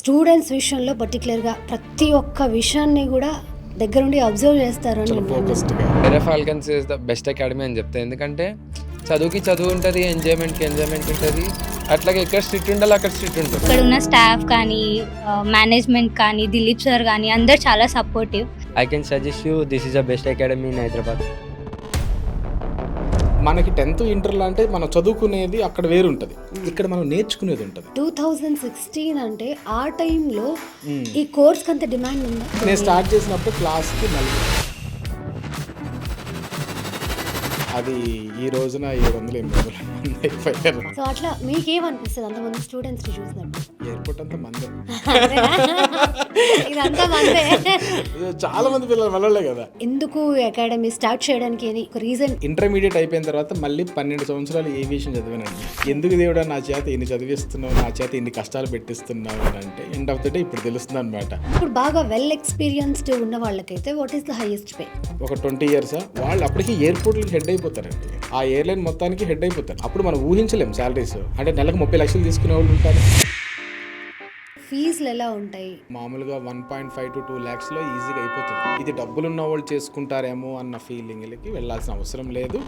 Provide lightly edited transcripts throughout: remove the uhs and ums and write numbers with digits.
Students విషయంలో పర్టికులర్గా ప్రతి ఒక్క విషయాన్ని కూడా దగ్గరుండి అబ్జర్వ్ చేస్తారు అని ఎర్ర falcons is the best academy అని చెప్తాను. ఎందుకంటే చదువుకి చదువు ఉంటుంది, ఎంజాయ్మెంట్కి ఎంజాయ్మెంట్ ఉంటుంది. అట్లాగే ఎక్కడ స్ట్రిక్ట్ ఉండాలి అక్కడ స్ట్రిక్ట్ ఉంటుంది. ఇక్కడ ఉన్న స్టాఫ్ కానీ మేనేజ్మెంట్ కానీ దిలీప్ సార్ కానీ అందరు చాలా supportive. I can suggest you this is the best academy in Hyderabad. మనకి 10th ఇంటర్లో అంటే మనం చదువుకునేది అక్కడ వేరుంటుంది, ఇక్కడ మనం నేర్చుకునేది ఉంటుంది. 2016 అంటే ఆ టైంలో ఈ కోర్స్కి అంత డిమాండ్ ఉందా? నేను స్టార్ట్ చేసినప్పుడు క్లాస్కి 40, అది ఈ రోజున 700-800 మంది అయిపోయారు. సో అట్లా మీకేమనిపిస్తుంది అంతమంది స్టూడెంట్స్ని చూసినట్టు? ఎయిర్పోర్ట్ అంతా మందే, ఇదంతా మందే. చాలా మంది పిల్లలు వెళ్ళలే కదా. ఎందుకు అకాడమీ స్టార్ట్ చేయడానికి అని ఒక రీజన్? ఇంటర్మీడియట్ అయిపోయిన తర్వాత మళ్ళీ 12 సంవత్సరాలు ఏవియేషన్ చదివానండి. ఎందుకు దేవుడా నా చేత ఇన్ని చదివిస్తున్నావు, నా చేత ఇన్ని కష్టాలు పెట్టిస్తున్నావు అని అంటే ఎండ్ ఆఫ్ ద డే ఇప్పుడు తెలుస్తుంది అనమాట. ఇప్పుడు బాగా వెల్ ఎక్స్పీరియన్స్డ్ ఉన్న వాళ్ళకైతే what is the highest pay? ఒక 20 years వాళ్ళు అప్పటికి ఎయిర్పోర్ట్లకి హెడ్ అయిపోతారండి. ఆ ఎయిర్లైన్ మొత్తానికి హెడ్ అయిపోతారు. అప్పుడు మనం ఊహించలేం శాలరీస్. అంటే నెలకు 30 లక్షలు తీసుకునే వాళ్ళు ఉంటారు. ఫీజులు ఎలా ఉంటాయి? మామూలుగా 1.5 to 2 lakhs ఈజీగా అయిపోతుంది. ఇది డబ్బులు ఉన్న వాళ్ళు చేసుకుంటారేమో అన్న ఫీలింగ్లకి వెళ్ళాల్సిన అవసరం లేదు.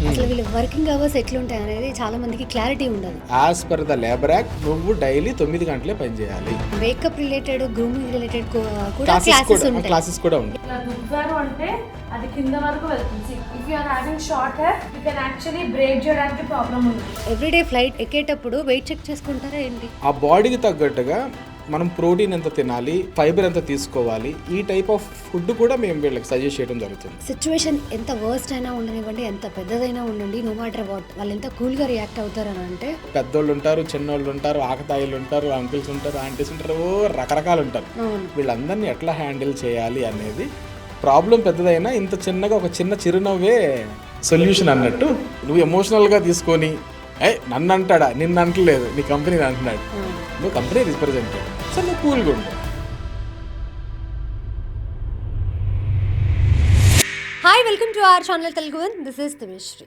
అసలు వీళ్ళ వర్కింగ్ అవర్స్ ఎట్లుంటాయి అనేది చాలా మందికి క్లారిటీ ఉండదు. As per the labour act నువ్వు డైలీ 9 గంటలే పని చేయాలి. మేకప్ రిలేటెడ్, గ్రూమింగ్ రిలేటెడ్ కూడా క్లాసెస్ కూడా ఉంటాయి. ఇలా దువ్వారు అంటే అది కింద వరకు వెళ్తుంది. If you are having short hair you can actually break చేయడానికి ప్రాబ్లం ఉంది. ఎవ్రీడే ఫ్లైట్ ఎక్కేటప్పుడు వెయిట్ చెక్ చేసుకుంటారా ఏంటి? ఆ బాడీకి తగ్గట్టుగా మనం ప్రోటీన్ ఎంత తినాలి, ఫైబర్ ఎంత తీసుకోవాలి, ఈ టైప్ ఆఫ్ ఫుడ్ కూడా మేము వీళ్ళకి సజెస్ట్ చేయడం జరుగుతుంది. సిచ్యువేషన్ ఎంత వర్స్ట్ అయినా ఉండనివ్వండి, ఎంత పెద్దదైనా ఉండండి, నో మ్యాటర్ వాట్, వాళ్ళు ఎంత కూల్గా రియాక్ట్ అవుతారని అంటే పెద్దోళ్ళు ఉంటారు, చిన్నోళ్ళు ఉంటారు, ఆకతాయిలు ఉంటారు, అంకుల్స్ ఉంటారు, ఆంటీస్ ఉంటారు, రకరకాలు ఉంటారు. వీళ్ళందరినీ ఎట్లా హ్యాండిల్ చేయాలి అనేది ప్రాబ్లం పెద్దదైనా ఇంత చిన్నగా ఒక చిన్న చిరునవ్వే సొల్యూషన్ అన్నట్టు. నువ్వు ఎమోషనల్గా తీసుకొని నన్ను అంటాడా, నిన్ను అంటలేదు, నీ కంపెనీని అంటున్నాడు, నువ్వు కంపెనీ రిప్రజెంటేటివ్, సో నువ్వు కూల్గా ఉండు. Hi, welcome to our channel Telugu. This is Divyasri.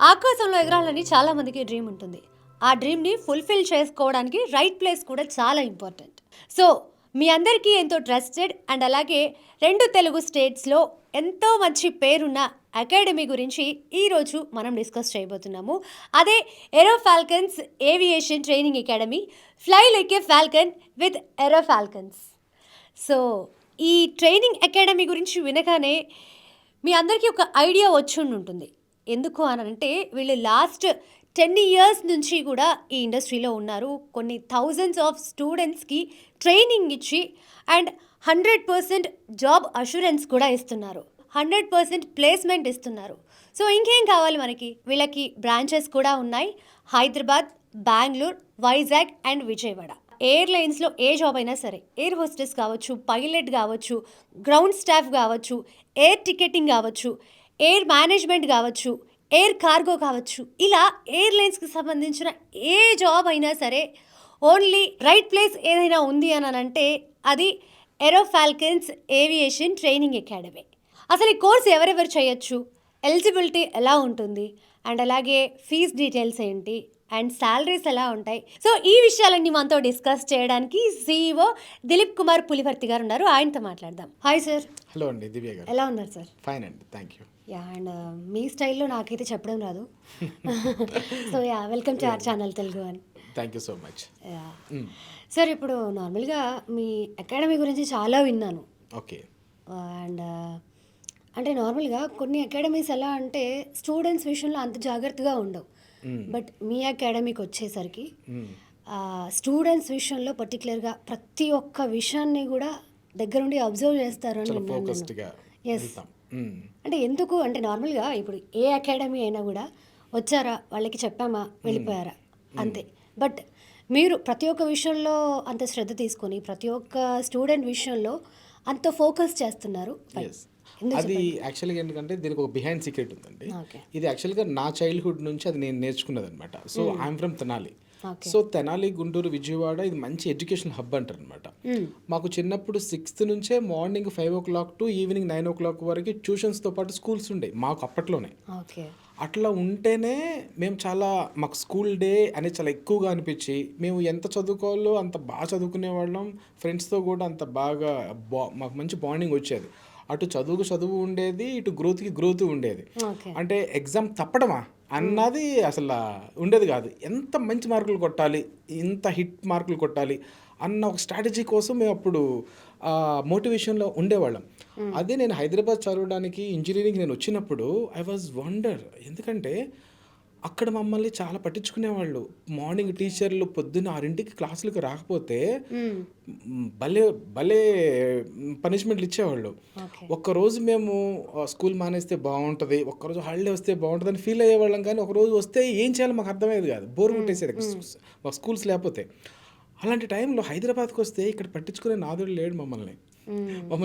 ఆకాశంలో ఎగరాలని చాలా మందికి డ్రీమ్ ఉంటుంది. ఆ డ్రీమ్ని ఫుల్ఫిల్ చేసుకోవడానికి రైట్ ప్లేస్ కూడా చాలా ఇంపార్టెంట్. సో మీ అందరికీ ఎంతో ట్రస్టెడ్ అండ్ అలాగే 2 తెలుగు స్టేట్స్లో ఎంతో మంచి పేరున్న అకాడమీ గురించి ఈరోజు మనం డిస్కస్ చేయబోతున్నాము. అదే aero falcons aviation training academy, fly like a falcon with aero falcons. So ఈ ట్రైనింగ్ అకాడమీ గురించి వినగానే మీ అందరికీ ఒక ఐడియా వచ్చి ఉంటుంది. ఎందుకు అని అంటే వీళ్ళు లాస్ట్ 10 years నుంచి కూడా ఈ ఇండస్ట్రీలో ఉన్నారు. కొన్ని థౌజండ్స్ ఆఫ్ స్టూడెంట్స్కి ట్రైనింగ్ ఇచ్చి అండ్ 100% జాబ్ అష్యూరెన్స్ కూడా ఇస్తున్నారు, 100% ప్లేస్మెంట్ ఇస్తున్నారు. సో ఇంకేం కావాలి మనకి? వీళ్ళకి బ్రాంచెస్ కూడా ఉన్నాయి, హైదరాబాద్, బెంగళూరు, వైజాగ్ అండ్ విజయవాడ. ఎయిర్లైన్స్లో ఏ జాబ్ అయినా సరే, ఎయిర్ హోస్టెస్ కావచ్చు, పైలట్ కావచ్చు, గ్రౌండ్ స్టాఫ్ కావచ్చు, ఎయిర్ టికెటింగ్ కావచ్చు, ఎయిర్ మేనేజ్మెంట్ కావచ్చు, ఎయిర్ కార్గో కావచ్చు, ఇలా ఎయిర్లైన్స్కి సంబంధించిన ఏ జాబ్ అయినా సరే ఓన్లీ రైట్ ప్లేస్ ఏదైనా ఉంది అని అంటే అది ఏరో ఫాల్కన్స్ ఏవియేషన్ ట్రైనింగ్ అకాడమీ. అసలు ఈ కోర్స్ ఎవరెవరు చేయొచ్చు, ఎలిజిబిలిటీ ఎలా ఉంటుంది అండ్ అలాగే ఫీజ్ డీటెయిల్స్ ఏంటి అండ్ శాలరీస్ ఎలా ఉంటాయి, సో ఈ విషయాలన్నీ మనతో డిస్కస్ చేయడానికి CEO దిలీప్ కుమార్ పులివర్తి గారు ఉన్నారు. ఆయనతో మాట్లాడదాం. Hi sir. హలో అండి, దివ్య గారు. ఎలా ఉన్నారు సార్? ఫైన్ అండి, థ్యాంక్ యూ. యా, అండ్ మీ స్టైల్లో నాకైతే చెప్పడం రాదు. So yeah, welcome to our channel Telugu అని. Thank you so much. Yeah sir, ఇప్పుడు నార్మల్గా మీ అకాడమీ గురించి చాలా విన్నాను. ఓకే. అండ్ అంటే నార్మల్గా కొన్ని అకాడమీస్ ఎలా అంటే స్టూడెంట్స్ విషయంలో అంత జాగ్రత్తగా ఉండవు. బట్ మీ అకాడమీకి వచ్చేసరికి స్టూడెంట్స్ విషయంలో పర్టికులర్గా ప్రతి ఒక్క విషయాన్ని కూడా దగ్గరుండి అబ్జర్వ్ చేస్తారు అని విన్నాను. ఎస్, అంటే ఎందుకు అంటే నార్మల్గా ఇప్పుడు ఏ అకాడమీ అయినా కూడా వచ్చారా, వాళ్ళకి చెప్పామా, వెళ్ళిపోయారా, అంతే. బట్ మీరు ప్రతి ఒక్క విషయంలో అంత శ్రద్ధ తీసుకొని ప్రతి ఒక్క స్టూడెంట్ విషయంలో అంత ఫోకస్ చేస్తున్నారు. అది యాక్చువల్గా ఏంటంటే దీనికి ఒక బిహైండ్ సీక్రెట్ ఉందండి. ఇది యాక్చువల్గా నా చైల్డ్హుడ్ నుంచి అది నేను నేర్చుకున్నది అనమాట. So I'm from Tenali. So Tenali, Guntur, Vijayawada ఇది మంచి ఎడ్యుకేషన్ హబ్ అంటారు అనమాట. మాకు చిన్నప్పుడు 6th నుంచే morning 5 o'clock to evening 9 o'clock వరకు ట్యూషన్స్తో పాటు స్కూల్స్ ఉండే మాకు అప్పట్లోనే. అట్లా ఉంటేనే మేము చాలా మాకు స్కూల్ డే అనేది చాలా ఎక్కువగా అనిపించి మేము ఎంత చదువుకోవాలో అంత బాగా చదువుకునే వాళ్ళం, ఫ్రెండ్స్తో కూడా అంత బాగా మాకు మంచి బాండింగ్ వచ్చేది. అటు చదువు ఉండేది, ఇటు గ్రోత్కి గ్రోత్ ఉండేది. ఓకే. అంటే ఎగ్జామ్ తప్పడమా అన్నది అసలు ఉండేది కాదు. ఎంత మంచి మార్కులు కొట్టాలి, ఇంత హిట్ మార్కులు కొట్టాలి అన్న ఒక స్ట్రాటజీ కోసం మేము అప్పుడు మోటివేషన్లో ఉండేవాళ్ళం. అదే నేను హైదరాబాద్ చదవడానికి ఇంజనీరింగ్ నేను వచ్చినప్పుడు ఐ వాజ్ వండర్. ఎందుకంటే అక్కడ మమ్మల్ని చాలా పట్టించుకునేవాళ్ళు. మార్నింగ్ టీచర్లు పొద్దున్న 6ంటికి క్లాసులకు రాకపోతే భలే భలే పనిష్మెంట్లు ఇచ్చేవాళ్ళు. ఒక్కరోజు మేము స్కూల్ మానేస్తే బాగుంటుంది, ఒక్కరోజు హాలిడే వస్తే బాగుంటుందని ఫీల్ అయ్యేవాళ్ళం. కానీ ఒకరోజు వస్తే ఏం చేయాలో మాకు అర్థమయ్యేది కాదు, బోర్ కొట్టేసేది మాకు స్కూల్స్ లేకపోతే. అలాంటి టైంలో హైదరాబాద్కి వస్తే ఇక్కడ పట్టించుకునే నాదుడు లేడు, మమ్మల్ని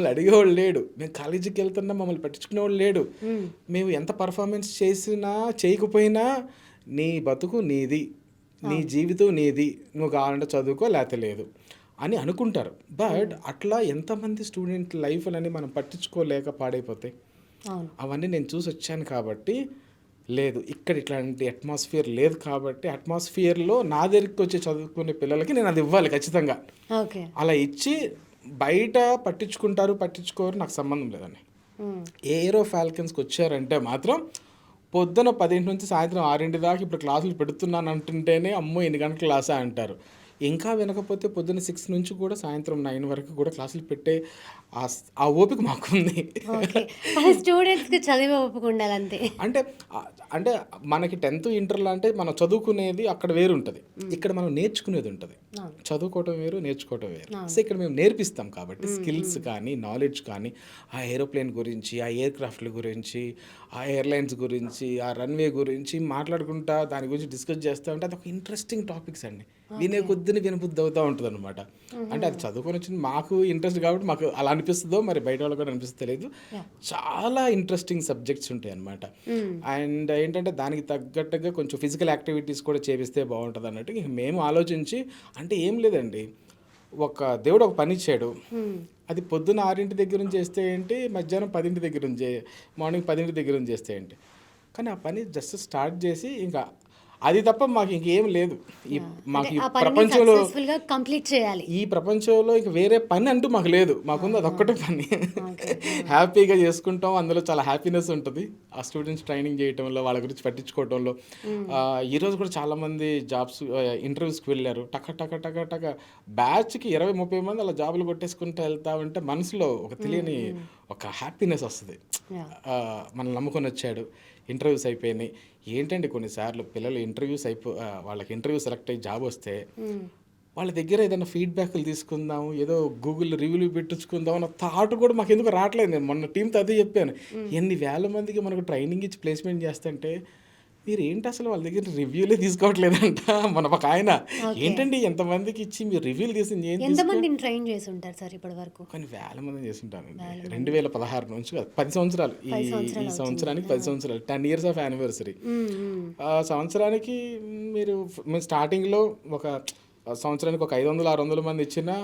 అడిగేవాళ్ళు లేడు. మేము కాలేజీకి వెళ్తున్నా మమ్మల్ని పట్టించుకునేవాళ్ళు లేడు. మేము ఎంత పర్ఫార్మెన్స్ చేసినా చేయకపోయినా నీ బతుకు నీది, నీ జీవితం నీది, నువ్వు కావాలంటే చదువుకో లేకపోతే లేదు అని అనుకుంటారు. బట్ అట్లా ఎంతమంది స్టూడెంట్ లైఫ్లని మనం పట్టించుకోలేక పాడైపోతాయి. అవన్నీ నేను చూసి వచ్చాను. కాబట్టి లేదు, ఇక్కడ ఇట్లాంటి అట్మాస్ఫియర్ లేదు. కాబట్టి అట్మాస్ఫియర్లో నా దగ్గరికి వచ్చి చదువుకునే పిల్లలకి నేను అది ఇవ్వాలి ఖచ్చితంగా. అలా ఇచ్చి బయట పట్టించుకోరు నాకు సంబంధం లేదండి. ఏరో ఫాల్కన్స్కి వచ్చారంటే మాత్రం పొద్దున 10 నుంచి సాయంత్రం 6 దాకా ఇప్పుడు క్లాసులు పెడుతున్నాను అంటుంటేనే అమ్మో ఎన్ని గంటల క్లాసా అంటారు. ఇంకా వినకపోతే పొద్దున్న 6 నుంచి కూడా సాయంత్రం 9 వరకు కూడా క్లాసులు పెట్టే ఆ ఓపిక మాకుంది. స్టూడెంట్స్కి చదివే ఓపిక ఉండాలి అంతే. అంటే మనకి 10th ఇంటర్లో అంటే మనం చదువుకునేది అక్కడ వేరు ఉంటుంది, ఇక్కడ మనం నేర్చుకునేది ఉంటుంది. చదువుకోవటం వేరు, నేర్చుకోవటం వేరు. సో ఇక్కడ మేము నేర్పిస్తాం కాబట్టి స్కిల్స్ కానీ నాలెడ్జ్ కానీ ఆ ఏరోప్లేన్ గురించి, ఆ ఎయిర్ క్రాఫ్ట్ల గురించి, ఆ ఎయిర్లైన్స్ గురించి, ఆ రన్వే గురించి మాట్లాడుకుంటా దాని గురించి డిస్కస్ చేస్తూ ఉంటే అది ఒక ఇంట్రెస్టింగ్ టాపిక్స్ అండి. వినే కొద్దిని వినబుద్ధి అవుతూ ఉంటుంది అనమాట. అంటే అది చదువుకొని వచ్చింది మాకు ఇంట్రెస్ట్ కాబట్టి మాకు అలా అనిపిస్తుందో మరి బయట వాళ్ళకి కూడా అనిపిస్తుందో తెలియదు. చాలా ఇంట్రెస్టింగ్ సబ్జెక్ట్స్ ఉంటాయి అనమాట. అండ్ ఏంటంటే దానికి తగ్గట్టుగా కొంచెం ఫిజికల్ యాక్టివిటీస్ కూడా చేపిస్తే బాగుంటుంది అన్నట్టు మేము ఆలోచించి, అంటే ఏం లేదండి, ఒక దేవుడు ఒక పని ఇచ్చాడు, అది పొద్దున్న 6 దగ్గర నుంచి చేస్తే ఏంటి, మధ్యాహ్నం 10 దగ్గర నుంచి, మార్నింగ్ 10 దగ్గర నుంచి చేస్తే ఏంటి. కానీ ఆ పని జస్ట్ స్టార్ట్ చేసి ఇంకా అది తప్ప మాకు ఇంకేం లేదు. మాకు ఈ ప్రపంచంలో కంప్లీట్ చేయాలి, ఈ ప్రపంచంలో ఇంక వేరే పని అంటూ మాకు లేదు. మాకుంది అదొక్కటే పని. హ్యాపీగా చేసుకుంటాం, అందులో చాలా హ్యాపీనెస్ ఉంటుంది. ఆ స్టూడెంట్స్ ట్రైనింగ్ చేయడంలో, వాళ్ళ గురించి పట్టించుకోవడంలో. ఈరోజు కూడా చాలామంది జాబ్స్ ఇంటర్వ్యూస్కి వెళ్ళారు, టక బ్యాచ్కి 20-30 మంది అలా జాబులు కొట్టేసుకుంటూ వెళ్తా ఉంటే మనసులో ఒక తెలియని ఒక హ్యాపీనెస్ వస్తుంది. మనం నమ్ముకొని వచ్చాడు, ఇంటర్వ్యూస్ అయిపోయినాయి. ఏంటంటే కొన్నిసార్లు పిల్లలు వాళ్ళకి ఇంటర్వ్యూ సెలెక్ట్ అయ్యి జాబ్ వస్తే వాళ్ళ దగ్గర ఏదైనా ఫీడ్బ్యాక్లు తీసుకుందాం, ఏదో గూగుల్ రివ్యూలు పెట్టించుకుందాం అన్న థాట్ కూడా మాకు ఎందుకు రావట్లేదు. నేను మొన్న టీంతో అదే చెప్పాను, ఎన్ని వేల మందికి మనకు ట్రైనింగ్ ఇచ్చి ప్లేస్మెంట్ చేస్తుంటే మీరు ఏంటి అసలు వాళ్ళ దగ్గర రివ్యూలే తీసుకోవట్లేదంట. మన ఒక ఆయన ఏంటండి ఎంతమందికి ఇచ్చి మీరు రివ్యూలు తీసింది, ఎంతమందిని ట్రైన్ చేసి ఉంటారు సార్ ఇప్పటి వరకు? కానీ వేల మంది చేసి ఉంటారండి. 2016 నుంచి 10 సంవత్సరాలు, ఈ సంవత్సరానికి 10 సంవత్సరాలు, 10 years ఆఫ్ యానివర్సరీ. సంవత్సరానికి మేము స్టార్టింగ్లో ఒక సంవత్సరానికి ఒక 500-600 మంది ఇచ్చినా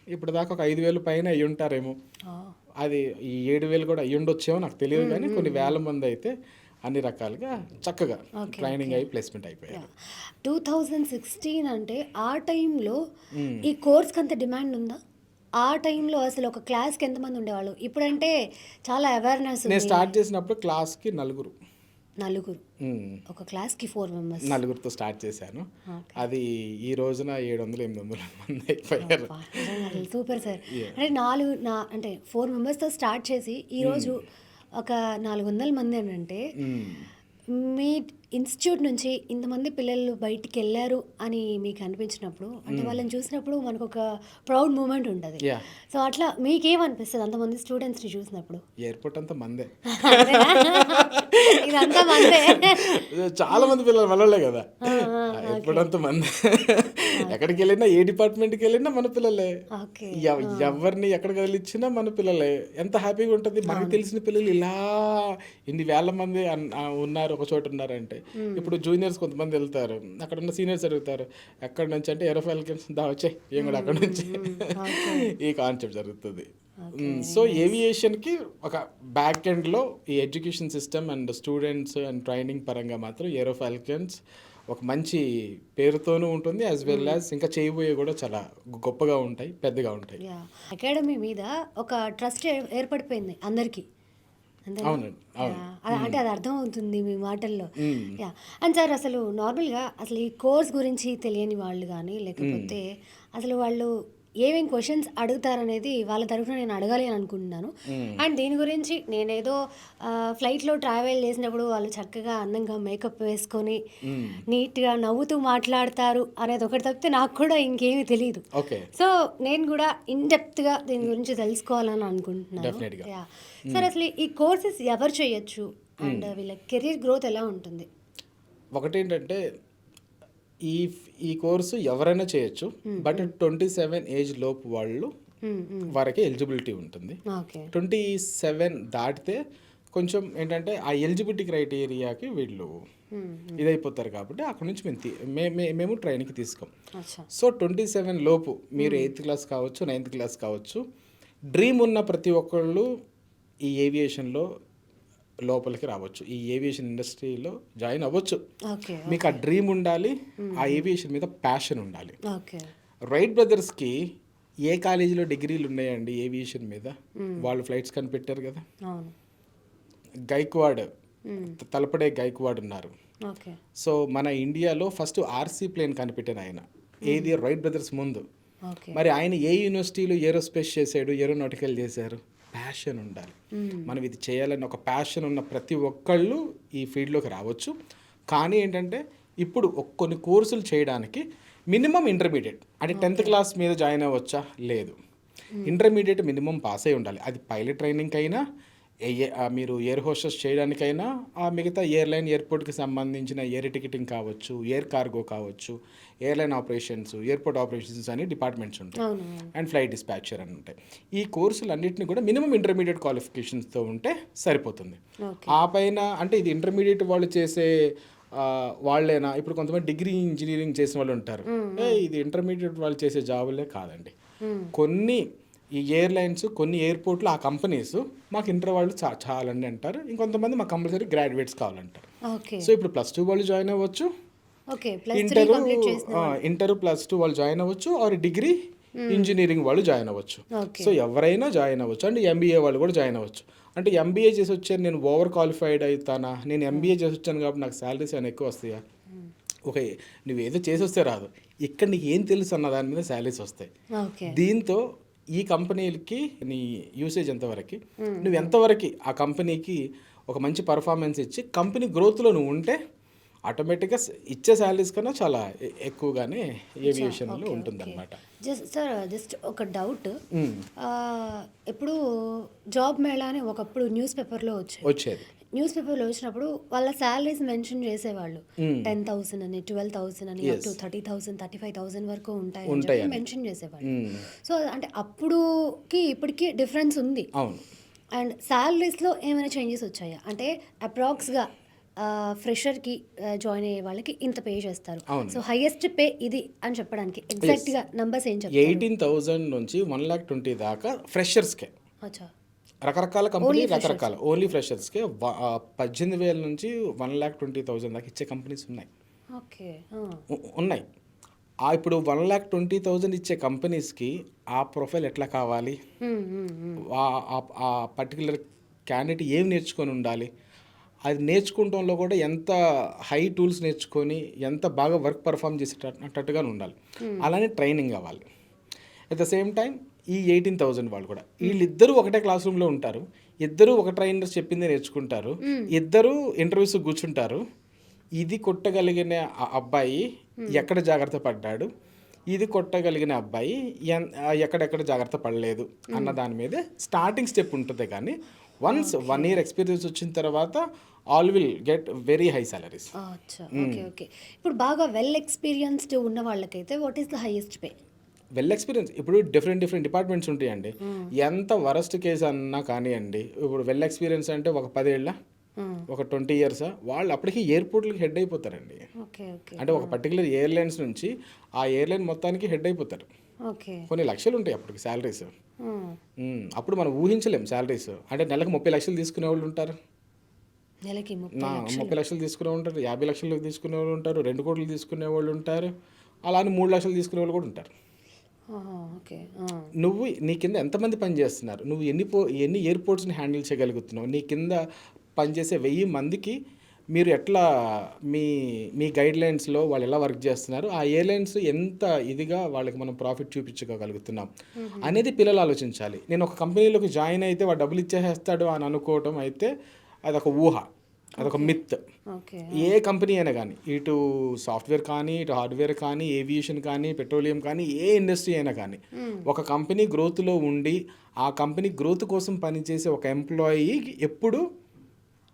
ఇప్పుడు దాకా ఒక 5,000 పైన అయ్యి ఉంటారేమో. అది ఈ 7,000 కూడా అయ్యి ఉండొచ్చేమో నాకు తెలియదు. కానీ కొన్ని వేల మంది అయితే అన్ని రకాలుగా చక్కగా ట్రైనింగ్ అయ్యి ప్లేస్మెంట్ అయిపోయారు. 2016 అంటే ఆ టైంలో ఈ కోర్స్కి అంత డిమాండ్ ఉందా? ఆ టైంలో అసలు ఒక క్లాస్కి ఎంతమంది ఉండేవాళ్ళు? ఇప్పుడంటే చాలా అవేర్నెస్. నేను స్టార్ట్ చేసినప్పుడు క్లాస్కి 4, ఒక క్లాస్కి 4 members, 4తో స్టార్ట్ చేశాను. అది ఈ రోజున 700-800 మంది అయిపోయారు. Super sir. అంటే 4 members స్టార్ట్ చేసి ఈరోజు ఒక 400 మంది అని అంటే మీ ఇన్స్టిట్యూట్ నుంచి ఇంతమంది పిల్లలు బయటికి వెళ్ళారు అని మీకు అనిపించినప్పుడు, అంటే వాళ్ళని చూసినప్పుడు మనకు ఒక ప్రౌడ్ మూమెంట్ ఉంటుంది. సో అట్లా మీకేమనిపిస్తుంది అంతమంది స్టూడెంట్స్ని చూసినప్పుడు? ఎయిర్పోర్ట్ అంతా మందే, ఇదంతా మందే, చాలా మంది పిల్లలు వెళ్ళలే కదా. ఎయిర్పోర్ట్ అంతా మందే, ఎక్కడికి వెళ్ళినా ఏ డిపార్ట్మెంట్కి వెళ్ళినా మన పిల్లలే, ఎవరిని ఎక్కడికి వెళ్ళిచ్చినా మన పిల్లలే. ఎంత హ్యాపీగా ఉంటుంది. మనకు తెలిసిన పిల్లలు ఇలా ఇన్ని వేల మంది ఉన్నారు, ఒక చోట ఉన్నారంటే. ఇప్పుడు జూనియర్స్ కొంతమంది వెళ్తారు, అక్కడ ఉన్న సీనియర్స్ అడుగుతారు ఎక్కడి నుంచి అంటే ఏరోఫాల్కన్స్ దా వచ్చే ఏం కూడా అక్కడ నుంచి ఈ కాన్సెప్ట్ జరుగుతుంది. సో ఏవియేషన్కి ఒక బ్యాక్ ఎండ్లో ఈ education system and students and training పరంగా మాత్రం ఏరో ఫాల్కన్స్ ఒక మంచి పేరుతోనూ ఉంటుంది, యాజ్ వెల్ యాజ్ ఇంకా చేయబోయే కూడా చాలా గొప్పగా ఉంటాయి, పెద్దగా ఉంటాయి. యా అకాడమీ మీద ఒక ట్రస్ట్ ఏర్పడిపోయింది అందరికీ. అంతేనా? అవునండి, అవును. అంటే అది అర్థం అవుతుంది మీ మాటల్లో. యా అండ్ సార్, అసలు నార్మల్గా అసలు ఈ కోర్స్ గురించి తెలియని వాళ్ళు కానీ లేకపోతే అసలు వాళ్ళు ఏమేమి క్వశ్చన్స్ అడుగుతారనేది వాళ్ళ తరఫున నేను అడగాలి అని అనుకుంటున్నాను. అండ్ దీని గురించి నేనేదో ఫ్లైట్లో ట్రావెల్ చేసినప్పుడు వాళ్ళు చక్కగా అందంగా మేకప్ వేసుకొని నీట్గా నవ్వుతూ మాట్లాడతారు అనేది ఒకటి తప్పితే నాకు కూడా ఇంకేమీ తెలియదు. ఓకే, సో నేను కూడా ఇన్డెప్త్గా దీని గురించి తెలుసుకోవాలని అనుకుంటున్నాను. Definitely-గా. యా సార్, అసలు ఈ కోర్సెస్ ఎవరు చేయొచ్చు అండ్ వీళ్ళ కెరీర్ గ్రోత్ ఎలా ఉంటుంది? ఒకటేంటంటే ఈ కోర్సు ఎవరైనా చేయొచ్చు, బట్ 27 ఏజ్ లోపు వాళ్ళు వారికి ఎలిజిబిలిటీ ఉంటుంది. ఓకే. 27 దాటితే కొంచెం ఏంటంటే ఆ ఎలిజిబిలిటీ క్రైటీరియాకి వీళ్ళు ఇదైపోతారు కాబట్టి అక్కడ నుంచి మేము ట్రైనింగ్కి తీసుకోం. సో 27 లోపు మీరు 8th క్లాస్ కావచ్చు, 9th క్లాస్ కావచ్చు, డ్రీమ్ ఉన్న ప్రతి ఒక్కళ్ళు ఈ ఏవియేషన్లో లోపలికి రావచ్చు, ఈ ఏవియేషన్ ఇండస్ట్రీలో జాయిన్ అవ్వచ్చు. మీకు ఆ డ్రీమ్ ఉండాలి, ఆ ఏవియేషన్ మీద ప్యాషన్ ఉండాలి. రైట్ బ్రదర్స్కి ఏ కాలేజీలో డిగ్రీలు ఉన్నాయండి ఏవియేషన్ మీద? వాళ్ళు ఫ్లైట్స్ కనిపెట్టారు కదా. గైక్వాడ్, తలపడే గైక్వాడ్ ఉన్నారు. సో మన ఇండియాలో ఫస్ట్ ఆర్సీ ప్లేన్ కనిపెట్టాను ఆయన, ఏది రైట్ బ్రదర్స్ ముందు. మరి ఆయన ఏ యూనివర్సిటీలో ఏరోస్పేస్ చేశాడు, ఏరోనాటికల్ చేశారు? ప్యాషన్ ఉండాలి. మనం ఇది చేయాలని ఒక ప్యాషన్ ఉన్న ప్రతి ఒక్కళ్ళు ఈ ఫీల్డ్లోకి రావచ్చు. కానీ ఏంటంటే ఇప్పుడు కొన్ని కోర్సులు చేయడానికి మినిమం ఇంటర్మీడియట్ అంటే 10th క్లాస్ మీద జాయిన్ అవ్వచ్చా? లేదు, ఇంటర్మీడియట్ మినిమం పాస్ అయి ఉండాలి. అది పైలట్ ట్రైనింగ్ అయినా, మీరు ఎయిర్ హోస్టెస్ చేయడానికైనా, ఆ మిగతా ఎయిర్లైన్ ఎయిర్పోర్ట్కి సంబంధించిన ఎయిర్ టికెటింగ్ కావచ్చు, ఎయిర్ కార్గో కావచ్చు, ఎయిర్లైన్ ఆపరేషన్స్, ఎయిర్పోర్ట్ ఆపరేషన్స్ అని డిపార్ట్మెంట్స్ ఉంటాయి, అండ్ ఫ్లైట్ డిస్పాచర్ అని ఉంటాయి. ఈ కోర్సులు అన్నింటినీ కూడా మినిమం ఇంటర్మీడియట్ క్వాలిఫికేషన్స్తో ఉంటే సరిపోతుంది. ఆ పైన అంటే ఇది ఇంటర్మీడియట్ వాళ్ళు చేసే వాళ్ళేనా? ఇప్పుడు కొంతమంది డిగ్రీ ఇంజనీరింగ్ చేసిన వాళ్ళు ఉంటారు, ఇది ఇంటర్మీడియట్ వాళ్ళు చేసే జాబులే కాదండి. కొన్ని ఈ ఎయిర్లైన్స్, కొన్ని ఎయిర్పోర్ట్లు, ఆ కంపెనీస్ మాకు ఇంటర్ వాళ్ళు చాలండి అంటారు, ఇంకొంతమంది మాకు కంపల్సరీ గ్రాడ్యుయేట్స్ కావాలంటారు. సో ఇప్పుడు +2 వాళ్ళు జాయిన్ అవ్వచ్చు, ఇంటర్ +2 వాళ్ళు జాయిన్ అవ్వచ్చు, ఆర్ డిగ్రీ ఇంజనీరింగ్ వాళ్ళు జాయిన్ అవ్వచ్చు. సో ఎవరైనా జాయిన్ అవ్వచ్చు. అండ్ ఎంబీఏ వాళ్ళు కూడా జాయిన్ అవ్వచ్చు. అంటే ఎంబీఏ చేసి వచ్చాను, నేను ఓవర్ క్వాలిఫైడ్ అవుతానా, నేను ఎంబీఏ చేసి వచ్చాను కాబట్టి నాకు శాలరీస్ ఏమైనా ఎక్కువ వస్తాయా? ఓకే, నువ్వు ఏదో చేసి వస్తే రాదు, ఇక్కడ నీకు ఏం తెలుసు అన్న దాని మీద శాలరీస్ వస్తాయి. దీంతో ఈ కంపెనీలకి నీ యూసేజ్ ఎంతవరకు, నువ్వు ఎంతవరకు ఆ కంపెనీకి ఒక మంచి పర్ఫార్మెన్స్ ఇచ్చి కంపెనీ గ్రోత్లో నువ్వు ఉంటే ఆటోమేటిక్గా ఇచ్చే శాలరీస్ కన్నా చాలా ఎక్కువగానే ఏవియేషన్లో ఉంటుందన్నమాట. జస్ట్ ఒక డౌట్, ఇప్పుడు జాబ్ మేళా అని ఒకప్పుడు న్యూస్ పేపర్లో వచ్చేది. న్యూస్ పేపర్లో వచ్చినప్పుడు వాళ్ళ శాలరీస్ మెన్షన్ చేసేవాళ్ళు, 10,000 అని, 12,000 అని, అప్ టు 30,000, 35,000 వరకు ఉంటాయి మెన్షన్ చేసేవాళ్ళు. సో అంటే అప్పుడుకి ఇప్పటికి డిఫరెన్స్ ఉంది. అండ్ శాలరీస్లో ఏమైనా చేంజెస్ వచ్చాయా? అంటే అప్రాక్స్గా ఫ్రెషర్కి జాయిన్ అయ్యే వాళ్ళకి ఇంత పే చేస్తారు, సో హైయెస్ట్ పే ఇది అని చెప్పడానికి ఎగ్జాక్ట్గా నంబర్స్ ఏం చెప్తారు? 18,000 నుంచి 1,20,000 దాకా ఫ్రెషర్స్కే. రకరకాల కంపెనీ రకరకాల, ఓన్లీ ఫ్రెషర్స్కే 18,000 నుంచి 1,20,000 దాకా ఇచ్చే కంపెనీస్ ఉన్నాయి. ఉన్నాయి. ఇప్పుడు 1,20,000 ఇచ్చే కంపెనీస్కి ఆ ప్రొఫైల్ ఎట్లా కావాలి, ఆ పర్టికులర్ క్యాండిడేట్ ఏం నేర్చుకొని ఉండాలి, అది నేర్చుకుంటంలో కూడా ఎంత హై టూల్స్ నేర్చుకొని ఎంత బాగా వర్క్ పర్ఫామ్ చేసేటట్టుగా ఉండాలి. అలానే ట్రైనింగ్ కావాలి. అట్ ద సేమ్ టైం ఈ 18,000 వాళ్ళు కూడా వీళ్ళిద్దరూ ఒకటే క్లాస్ రూమ్లో ఉంటారు, ఇద్దరు ఒక ట్రైనర్ చెప్పింది నేర్చుకుంటారు, ఇద్దరు ఇంటర్వ్యూస్ కూర్చుంటారు. ఇది కొట్టగలిగిన అబ్బాయి ఎక్కడ జాగ్రత్త పడ్డాడు, ఇది కొట్టగలిగిన అబ్బాయి ఎక్కడెక్కడ జాగ్రత్త పడలేదు అన్న దాని మీదే స్టార్టింగ్ స్టెప్ ఉంటుంది. కానీ వన్స్ 1 year ఎక్స్పీరియన్స్ వచ్చిన తర్వాత all will get very high salaries. Okay. ఇప్పుడు బాగా వెల్ ఎక్స్పీరియన్స్డ్ ఉన్న వాళ్ళకైతే what is the highest pay? Well experience ఇప్పుడు డిఫరెంట్ డిపార్ట్మెంట్స్ ఉంటాయండి. ఎంత వరస్ట్ కేసు అన్నా కానివ్వండి, ఇప్పుడు వెల్ ఎక్స్పీరియన్స్ అంటే ఒక 10 ఏళ్ళ, ఒక 20 years వాళ్ళు అప్పటికి ఎయిర్పోర్ట్లకి హెడ్ అయిపోతారండి. అంటే ఒక పర్టికులర్ ఎయిర్లైన్స్ నుంచి ఆ ఎయిర్లైన్ మొత్తానికి హెడ్ అయిపోతారు. ఓకే. కొన్ని లక్షలు ఉంటాయి అప్పటికి శాలరీస్. అప్పుడు మనం ఊహించలేం శాలరీస్. అంటే నెలకు 30 లక్షలు తీసుకునే వాళ్ళు ఉంటారు, నెలకి 30 లక్షలు తీసుకునే ఉంటారు, 50 లక్షలు తీసుకునే వాళ్ళు ఉంటారు, 2 కోట్లు తీసుకునే వాళ్ళు ఉంటారు, అలా అని 3 లక్షలు తీసుకునే వాళ్ళు కూడా ఉంటారు. ఓకే. నువ్వు నీ కింద ఎంతమంది పని చేస్తున్నారు, నువ్వు ఎన్ని ఎయిర్పోర్ట్స్ని హ్యాండిల్ చేయగలుగుతున్నావు, నీ కింద పనిచేసే 1000 మందికి మీరు ఎట్లా మీ గైడ్ లైన్స్లో వాళ్ళు ఎలా వర్క్ చేస్తున్నారు, ఆ ఎయిర్లైన్స్ ఎంత ఇదిగా వాళ్ళకి మనం ప్రాఫిట్ చూపించగలుగుతున్నాం అనేది పిల్లలు ఆలోచించాలి. నేను ఒక కంపెనీలోకి జాయిన్ అయితే వాడు డబ్బులు ఇచ్చేస్తాడు అని అనుకోవటం అయితే అదొక ఊహ, అదొక మిత్. ఓకే. ఏ కంపెనీ అయినా కానీ, ఇటు సాఫ్ట్వేర్ కానీ, ఇటు హార్డ్వేర్ కానీ, ఏవియేషన్ కానీ, పెట్రోలియం కానీ, ఏ ఇండస్ట్రీ అయినా కానీ, ఒక కంపెనీ గ్రోత్లో ఉండి ఆ కంపెనీ గ్రోత్ కోసం పనిచేసే ఒక ఎంప్లాయీ ఎప్పుడు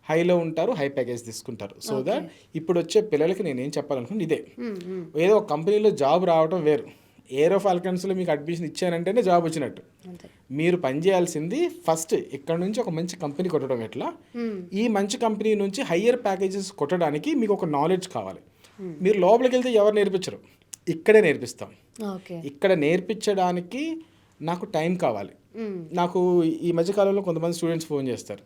హైలో ఉంటారు, హై ప్యాకేజ్ తీసుకుంటారు. సో దట్ ఇప్పుడు వచ్చే పిల్లలకి నేనేం చెప్పాలనుకుంటే ఇదే, ఏదో ఒక కంపెనీలో జాబ్ రావడం వేరు, ఏరో ఫాల్కన్స్లో మీకు అడ్మిషన్ ఇచ్చానంటేనే జాబ్ వచ్చినట్టు. మీరు పనిచేయాల్సింది ఫస్ట్ ఇక్కడ నుంచి ఒక మంచి కంపెనీ కొట్టడం ఎట్లా, ఈ మంచి కంపెనీ నుంచి హయ్యర్ ప్యాకేజెస్ కొట్టడానికి మీకు ఒక నాలెడ్జ్ కావాలి. మీరు లోపలికి వెళ్తే ఎవరు నేర్పించరు, ఇక్కడే నేర్పిస్తాం. ఇక్కడ నేర్పించడానికి నాకు టైం కావాలి. నాకు ఈ మధ్యకాలంలో కొంతమంది స్టూడెంట్స్ ఫోన్ చేస్తారు,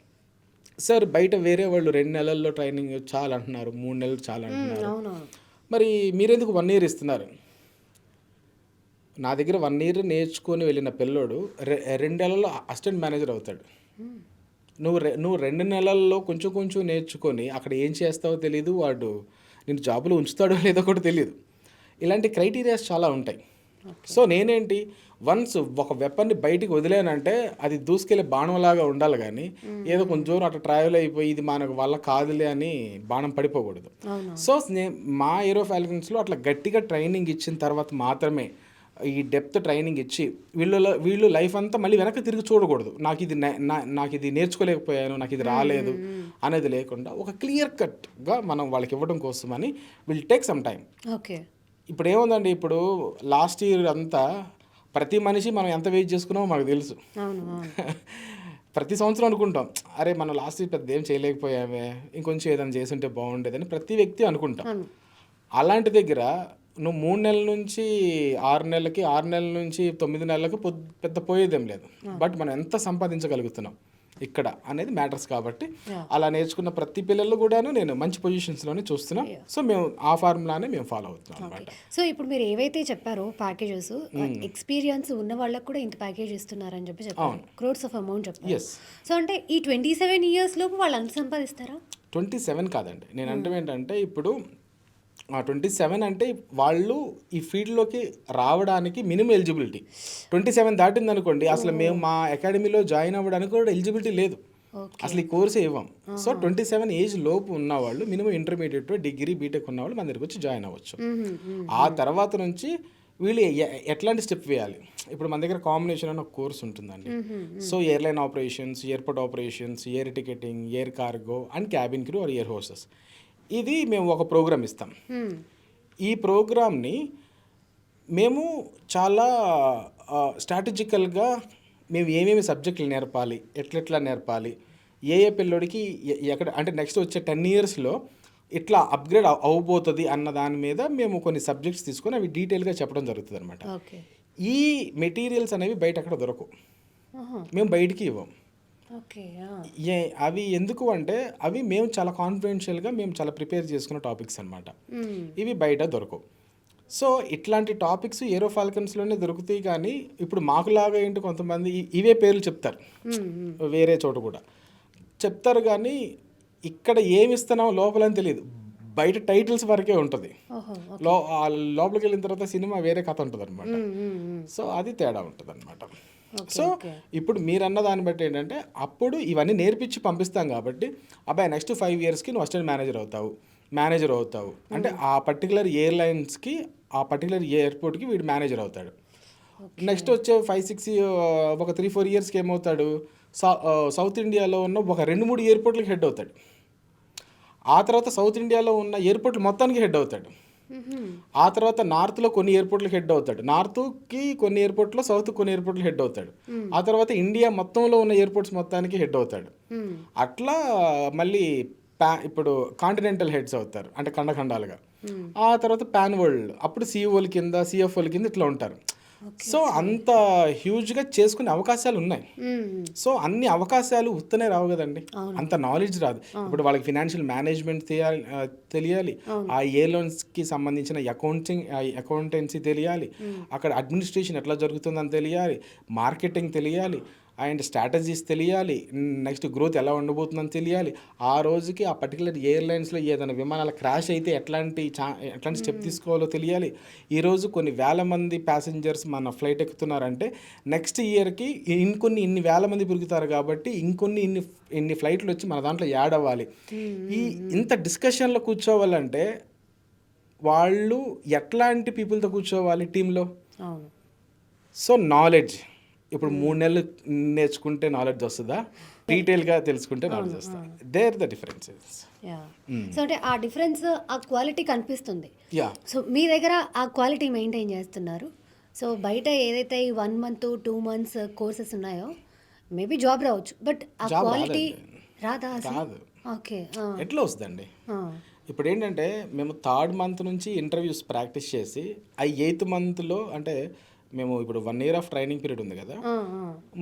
సార్ బయట వేరే వాళ్ళు 2 నెలల్లో ట్రైనింగ్ చాలా అంటున్నారు, 3 నెలలు చాలా అంటున్నారు, మరి మీరెందుకు 1 year ఇస్తున్నారు? నా దగ్గర 1 year నేర్చుకొని వెళ్ళిన పిల్లోడు 2 నెలల్లో అసిస్టెంట్ మేనేజర్ అవుతాడు. నువ్వు 2 నెలల్లో కొంచెం నేర్చుకొని అక్కడ ఏం చేస్తావో తెలియదు, వాడు నేను జాబులో ఉంచుతాడో లేదో కూడా తెలియదు. ఇలాంటి క్రైటీరియాస్ చాలా ఉంటాయి. సో నేనేంటి, వన్స్ ఒక వెపన్ని బయటికి వదిలేనంటే అది దూసుకెళ్ళే బాణంలాగా ఉండాలి, కానీ ఏదో కొంచెం అట్లా ట్రావెల్ అయిపోయి ఇది మనకు వల్ల కాదులే అని బాణం పడిపోకూడదు. సో మా ఏరో ఫాల్కన్స్లో అట్లా గట్టిగా ట్రైనింగ్ ఇచ్చిన తర్వాత మాత్రమే, ఈ డెప్త్ ట్రైనింగ్ ఇచ్చి వీళ్ళు లైఫ్ అంతా మళ్ళీ వెనక్కి తిరిగి చూడకూడదు, నాకు ఇది నేర్చుకోలేకపోయాను, నాకు ఇది రాలేదు అనేది లేకుండా ఒక క్లియర్ కట్గా మనం వాళ్ళకి ఇవ్వడం కోసమని will take some time. Okay. ఇప్పుడు ఏముందండి, ఇప్పుడు లాస్ట్ ఇయర్ అంతా ప్రతి మనిషి మనం ఎంత వెయిట్ చేసుకున్నామో మాకు తెలుసు. ప్రతి సంవత్సరం అనుకుంటాం, అరే మనం లాస్ట్ ఇయర్ పెద్ద ఏం చేయలేకపోయామే, ఇంకొంచెం ఏదైనా చేసుంటే బాగుండేదని ప్రతి వ్యక్తి అనుకుంటాం. అలాంటి దగ్గర నువ్వు 3 నెలల నుంచి 6 నెలలకి, 6 నెలల నుంచి 9 నెలలకు పెద్ద పోయేదేం లేదు. బట్ మనం ఎంత సంపాదించగలుగుతున్నాం ఇక్కడ అనేది మ్యాటర్స్. కాబట్టి అలా నేర్చుకున్న ప్రతి పిల్లలు కూడాను నేను మంచి పొజిషన్స్లోనే చూస్తున్నాం. సో మేము ఆ ఫార్ములానే మేము ఫాలో అవుతున్నాం అనమాట. సో ఇప్పుడు మీరు ఏవైతే చెప్పారో ప్యాకేజెస్, ఎక్స్పీరియన్స్ ఉన్న వాళ్ళకి కూడా ఇంత ప్యాకేజ్ ఇస్తున్నారని చెప్పారు, క్రోర్స్ ఆఫ్ అమౌంట్ చెప్పారు. సో అంటే ఈ 27 years లోపు వాళ్ళు అంత సంపాదిస్తారా? 27 కాదండి, నేను అంటే ఏంటంటే ఇప్పుడు 27 అంటే వాళ్ళు ఈ ఫీల్డ్లోకి రావడానికి మినిమం ఎలిజిబిలిటీ 27 దాటింది అనుకోండి, అసలు మేము మా అకాడమీలో జాయిన్ అవ్వడానికి కూడా ఎలిజిబిలిటీ లేదు, అసలు ఈ కోర్సే ఇవ్వం. సో 27 ఏజ్ లోపు ఉన్నవాళ్ళు, మినిమం ఇంటర్మీడియట్, డిగ్రీ, బీటెక్ ఉన్నవాళ్ళు మన దగ్గరికి వచ్చి జాయిన్ అవ్వచ్చు. ఆ తర్వాత నుంచి వీళ్ళు ఎట్లాంటి స్టెప్ వేయాలి, ఇప్పుడు మన దగ్గర కాంబినేషన్ అని ఒక కోర్స్ ఉంటుందండి. So airline operations, airport operations, air ticketing, air cargo and cabin crew or air hostess, ఇది మేము ఒక ప్రోగ్రామ్ ఇస్తాం. ఈ ప్రోగ్రామ్ని మేము చాలా స్ట్రాటజికల్గా మేము ఏమేమి సబ్జెక్టులు నేర్పాలి, ఎట్లెట్లా నేర్పాలి, ఏ పిల్లోడికి ఎక్కడ, అంటే నెక్స్ట్ వచ్చే 10 yearsలో ఇట్లా అప్గ్రేడ్ అవ్వబోతుంది అన్న దాని మీద మేము కొన్ని సబ్జెక్ట్స్ తీసుకొని అవి డీటెయిల్గా చెప్పడం జరుగుతుంది అనమాట. ఈ మెటీరియల్స్ అనేవి బయట అక్కడ దొరకవు, మేము బయటికి ఇవ్వం. అవి ఎందుకు అంటే అవి మేము చాలా కాన్ఫిడెన్షియల్గా మేము చాలా ప్రిపేర్ చేసుకున్న టాపిక్స్ అనమాట, ఇవి బయట దొరకవు. సో ఇట్లాంటి టాపిక్స్ ఏరో ఫాల్కన్స్లోనే దొరుకుతాయి. కానీ ఇప్పుడు మాకులాగా ఏంటి, కొంతమంది ఇవే పేర్లు చెప్తారు, వేరే చోట కూడా చెప్తారు, కానీ ఇక్కడ ఏమి ఇస్తున్నామో లోపలని తెలియదు, బయట టైటిల్స్ వరకే ఉంటుంది, లోపలికి వెళ్ళిన తర్వాత సినిమా వేరే కథ ఉంటుంది అనమాట. సో అది తేడా ఉంటుంది అనమాట. సో ఇప్పుడు మీరన్న దాన్ని బట్టి ఏంటంటే, అప్పుడు ఇవన్నీ నేర్పించి పంపిస్తాం కాబట్టి, అబ్బాయి నెక్స్ట్ 5 yearsకి నువ్వు అసిస్టెంట్ మేనేజర్ అవుతావు అంటే ఆ పర్టికులర్ ఎయిర్లైన్స్కి, ఆ పర్టికులర్ ఎయిర్పోర్ట్కి వీడు మేనేజర్ అవుతాడు. నెక్స్ట్ వచ్చే 5-6 ఒక 3-4 yearsకి ఏమవుతాడు, సౌత్ ఇండియాలో ఉన్న ఒక 2-3 ఎయిర్పోర్ట్లకి హెడ్ అవుతాడు. ఆ తర్వాత సౌత్ ఇండియాలో ఉన్న ఎయిర్పోర్ట్లు మొత్తానికి హెడ్ అవుతాడు. ఆ తర్వాత నార్త్లో కొన్ని ఎయిర్పోర్ట్లకు హెడ్ అవుతాడు, నార్త్కి కొన్ని ఎయిర్పోర్ట్లో, సౌత్ కొన్ని ఎయిర్పోర్ట్లు హెడ్ అవుతాడు. ఆ తర్వాత ఇండియా మొత్తంలో ఉన్న ఎయిర్పోర్ట్స్ మొత్తానికి హెడ్ అవుతాడు. అట్లా మళ్ళీ ఇప్పుడు కాంటినెంటల్ హెడ్స్ అవుతారు, అంటే ఖండఖండాలుగా. ఆ తర్వాత పాన్ వరల్డ్, అప్పుడు సిఇఓల కింద, సిఎఫ్ఓల కింద ఇట్లా ఉంటారు. సో అంత హ్యూజ్గా చేసుకునే అవకాశాలు ఉన్నాయి. సో అన్ని అవకాశాలు ఉత్తనే రావు కదండి, అంత నాలెడ్జ్ రాదు. ఇప్పుడు వాళ్ళకి ఫినాన్షియల్ మేనేజ్మెంట్ తెలియాలి, ఆ ఏ లోన్స్కి సంబంధించిన అకౌంటెన్సీ తెలియాలి, అక్కడ అడ్మినిస్ట్రేషన్ ఎట్లా జరుగుతుందని తెలియాలి, మార్కెటింగ్ తెలియాలి, అండ్ స్ట్రాటజీస్ తెలియాలి, నెక్స్ట్ గ్రోత్ ఎలా ఉండబోతుందని తెలియాలి. ఆ రోజుకి ఆ పర్టికులర్ ఎయిర్లైన్స్లో ఏదైనా విమానాలు క్రాష్ అయితే ఎట్లాంటి స్టెప్ తీసుకోవాలో తెలియాలి. ఈరోజు కొన్ని వేల మంది ప్యాసింజర్స్ మన ఫ్లైట్ ఎక్కుతున్నారంటే నెక్స్ట్ ఇయర్కి ఇన్ని వేల మంది పెరుగుతారు కాబట్టి ఇన్ని ఫ్లైట్లు వచ్చి మన దాంట్లో యాడ్ అవ్వాలి. ఇంత డిస్కషన్లో కూర్చోవాలంటే వాళ్ళు ఎట్లాంటి పీపుల్తో కూర్చోవాలి టీంలో? సో నాలెడ్జ్ ఇప్పుడు 3 నెలలు నేర్చుకుంటే నాలెడ్జ్ వస్తుందా, డీటెయిల్గా తెలుసుకుంటే నాలెడ్జ్ వస్తుంది. There the differences. సో అంటే ఆ డిఫరెన్స్, ఆ క్వాలిటీ కనిపిస్తుంది. యా. సో మీ దగ్గర ఆ క్వాలిటీ మెయింటైన్ చేస్తున్నారు. సో బయట ఏదైతే ఈ 1 month 2 months కోర్సెస్ ఉన్నాయో మేబీ జాబ్ రావచ్చు, బట్ ఆ Job క్వాలిటీ రాదండి. రాదా? కాదు. ఓకే. ఎట్లా వస్తుందండి? ఇప్పుడు ఏంటంటే మేము 3rd month నుంచి ఇంటర్వ్యూస్ ప్రాక్టీస్ చేసి 8th monthలో అంటే మేము ఇప్పుడు 1 year ఆఫ్ ట్రైనింగ్ పీరియడ్ ఉంది కదా,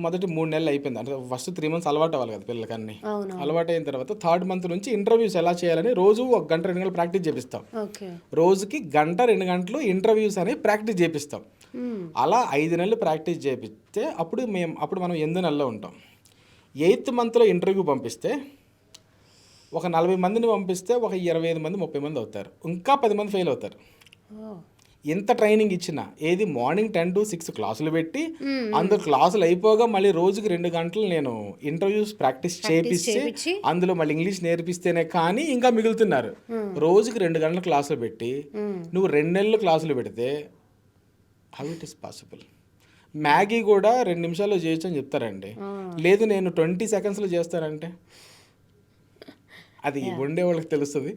మొదటి 3 నెలలు అయిపోయింది. అంటే ఫస్ట్ 3 months అలవాటు అవ్వాలి కదా పిల్లలకన్నీ. అలవాటు అయిన తర్వాత 3rd month నుంచి ఇంటర్వ్యూస్ ఎలా చేయాలని రోజు 1 గంట 2 గంటలు ప్రాక్టీస్ చేపిస్తాం. రోజుకి 1 గంట 2 గంటలు ఇంటర్వ్యూస్ అని ప్రాక్టీస్ చేపిస్తాం. అలా 5 నెలలు ప్రాక్టీస్ చేపిస్తే అప్పుడు మనం 8 నెలల్లో ఉంటాం. 8th monthలో ఇంటర్వ్యూ పంపిస్తే ఒక 40 మందిని పంపిస్తే ఒక 25 మంది 30 మంది అవుతారు, ఇంకా 10 మంది ఫెయిల్ అవుతారు. ఎంత ట్రైనింగ్ ఇచ్చినా ఏది మార్నింగ్ 10 to 6 క్లాసులు పెట్టి అందులో క్లాసులు అయిపోగా మళ్ళీ రోజుకి 2 గంటలు నేను ఇంటర్వ్యూస్ ప్రాక్టీస్ చేపిస్తే అందులో మళ్ళీ ఇంగ్లీష్ నేర్పిస్తేనే కానీ ఇంకా మిగులుతున్నారు. రోజుకి 2 గంటల క్లాసులు పెట్టి నువ్వు 2 నెలలు క్లాసులు పెడితే how it is possible? Maggi కూడా 2 నిమిషాల్లో చేయొచ్చు అని చెప్తారండి. లేదు నేను 20 secondsలో చేస్తానంటే అది వండే వాళ్ళకి తెలుస్తుంది,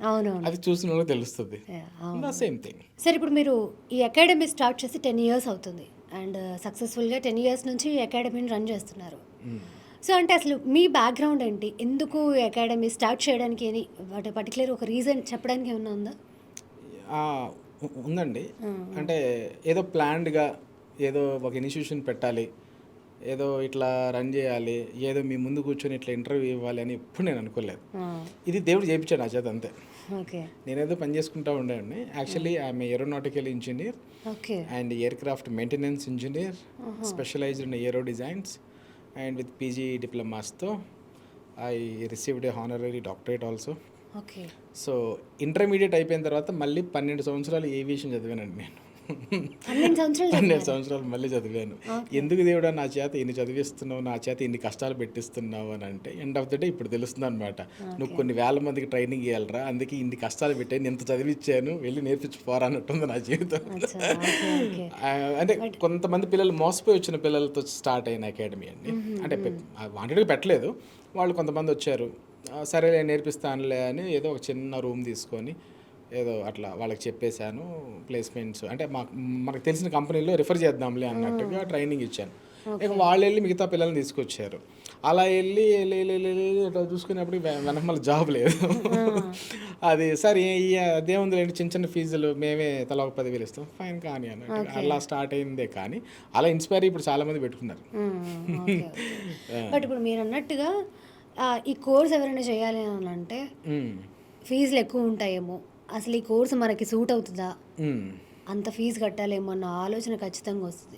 అది చూసిన వాళ్ళకి తెలుస్తుంది. Same thing. సరే, ఇప్పుడు మీరు ఈ అకాడమీ స్టార్ట్ చేసి 10 years అవుతుంది అండ్ సక్సెస్ఫుల్గా 10 years నుంచి ఈ అకాడమీని రన్ చేస్తున్నారు. సో అంటే అసలు మీ బ్యాక్గ్రౌండ్ ఏంటి, ఎందుకు ఈ అకాడమీ స్టార్ట్ చేయడానికి అని వాటి పర్టికులర్ ఒక రీజన్ చెప్పడానికి ఏమన్నా ఉందా? ఉందండి. అంటే ఏదో ప్లాన్డ్గా ఏదో ఒక ఇన్స్టిట్యూషన్ పెట్టాలి, ఏదో ఇట్లా రన్ చేయాలి, ఏదో మీ ముందు కూర్చొని ఇట్లా ఇంటర్వ్యూ ఇవ్వాలి అని ఎప్పుడు నేను అనుకోలేదు. ఇది దేవుడు చేయించాడు నా చేత, అంతే. నేనేదో పని చేసుకుంటా ఉండేవాడిని. Actually I'm aeronautical engineer and aircraft maintenance engineer, specialized in aero designs and with PG డిప్లొమాస్తో I received a honorary doctorate also. So intermediate అయిపోయిన తర్వాత మళ్ళీ 12 సంవత్సరాలు ఏవియేషన్ చదివానండి నేను. 12 సంవత్సరాలు మళ్ళీ చదివాను. ఎందుకు దేవుడా నా చేత ఇన్ని చదివిస్తున్నావు, నా చేత ఇన్ని కష్టాలు పెట్టిస్తున్నావు అని అంటే ఎండ్ ఆఫ్ ద డే ఇప్పుడు తెలుస్తుంది అనమాట. నువ్వు కొన్ని వేల మందికి ట్రైనింగ్ ఇవ్వాలరా, అందుకే ఇన్ని కష్టాలు పెట్టాను, ఎంత చదివించాను, వెళ్ళి నేర్పించుకోరా అన్నట్టుంది నా జీవితం. అంటే కొంతమంది పిల్లలు మోసపోయి వచ్చిన పిల్లలతో స్టార్ట్ అయిన అకాడమీ అండి. అంటే వాంటెడ్గా పెట్టలేదు, వాళ్ళు కొంతమంది వచ్చారు, సరే నేర్పిస్తానులే అని ఏదో ఒక చిన్న రూమ్ తీసుకొని ఏదో అట్లా వాళ్ళకి చెప్పేశాను. ప్లేస్మెంట్స్ అంటే మనకు తెలిసిన కంపెనీలో రిఫర్ చేద్దాంలే అన్నట్టుగా ట్రైనింగ్ ఇచ్చాను. ఇక వాళ్ళు వెళ్ళి మిగతా పిల్లల్ని తీసుకొచ్చారు. అలా వెళ్ళి చూసుకునేప్పుడు వెనక మళ్ళీ జాబ్ లేదు. అది సరే అదేముంది లేండి, చిన్న చిన్న ఫీజులు మేమే తలా ఒక 10,000 ఇస్తాం, ఫైన్ కానీ అన్నట్టు అలా స్టార్ట్ అయిందే. కానీ అలా ఇన్స్పైర్ ఇప్పుడు చాలామంది పెట్టుకున్నారు. బట్ ఇప్పుడు మీరు అన్నట్టుగా ఈ కోర్స్ ఎవరైనా చేయాలి అని అంటే ఫీజులు ఎక్కువ ఉంటాయేమో, అసలు ఈ కోర్సు మనకి సూట్ అవుతుందా, అంత ఫీజు కట్టాలేమో అన్న ఆలోచన ఖచ్చితంగా వస్తుంది.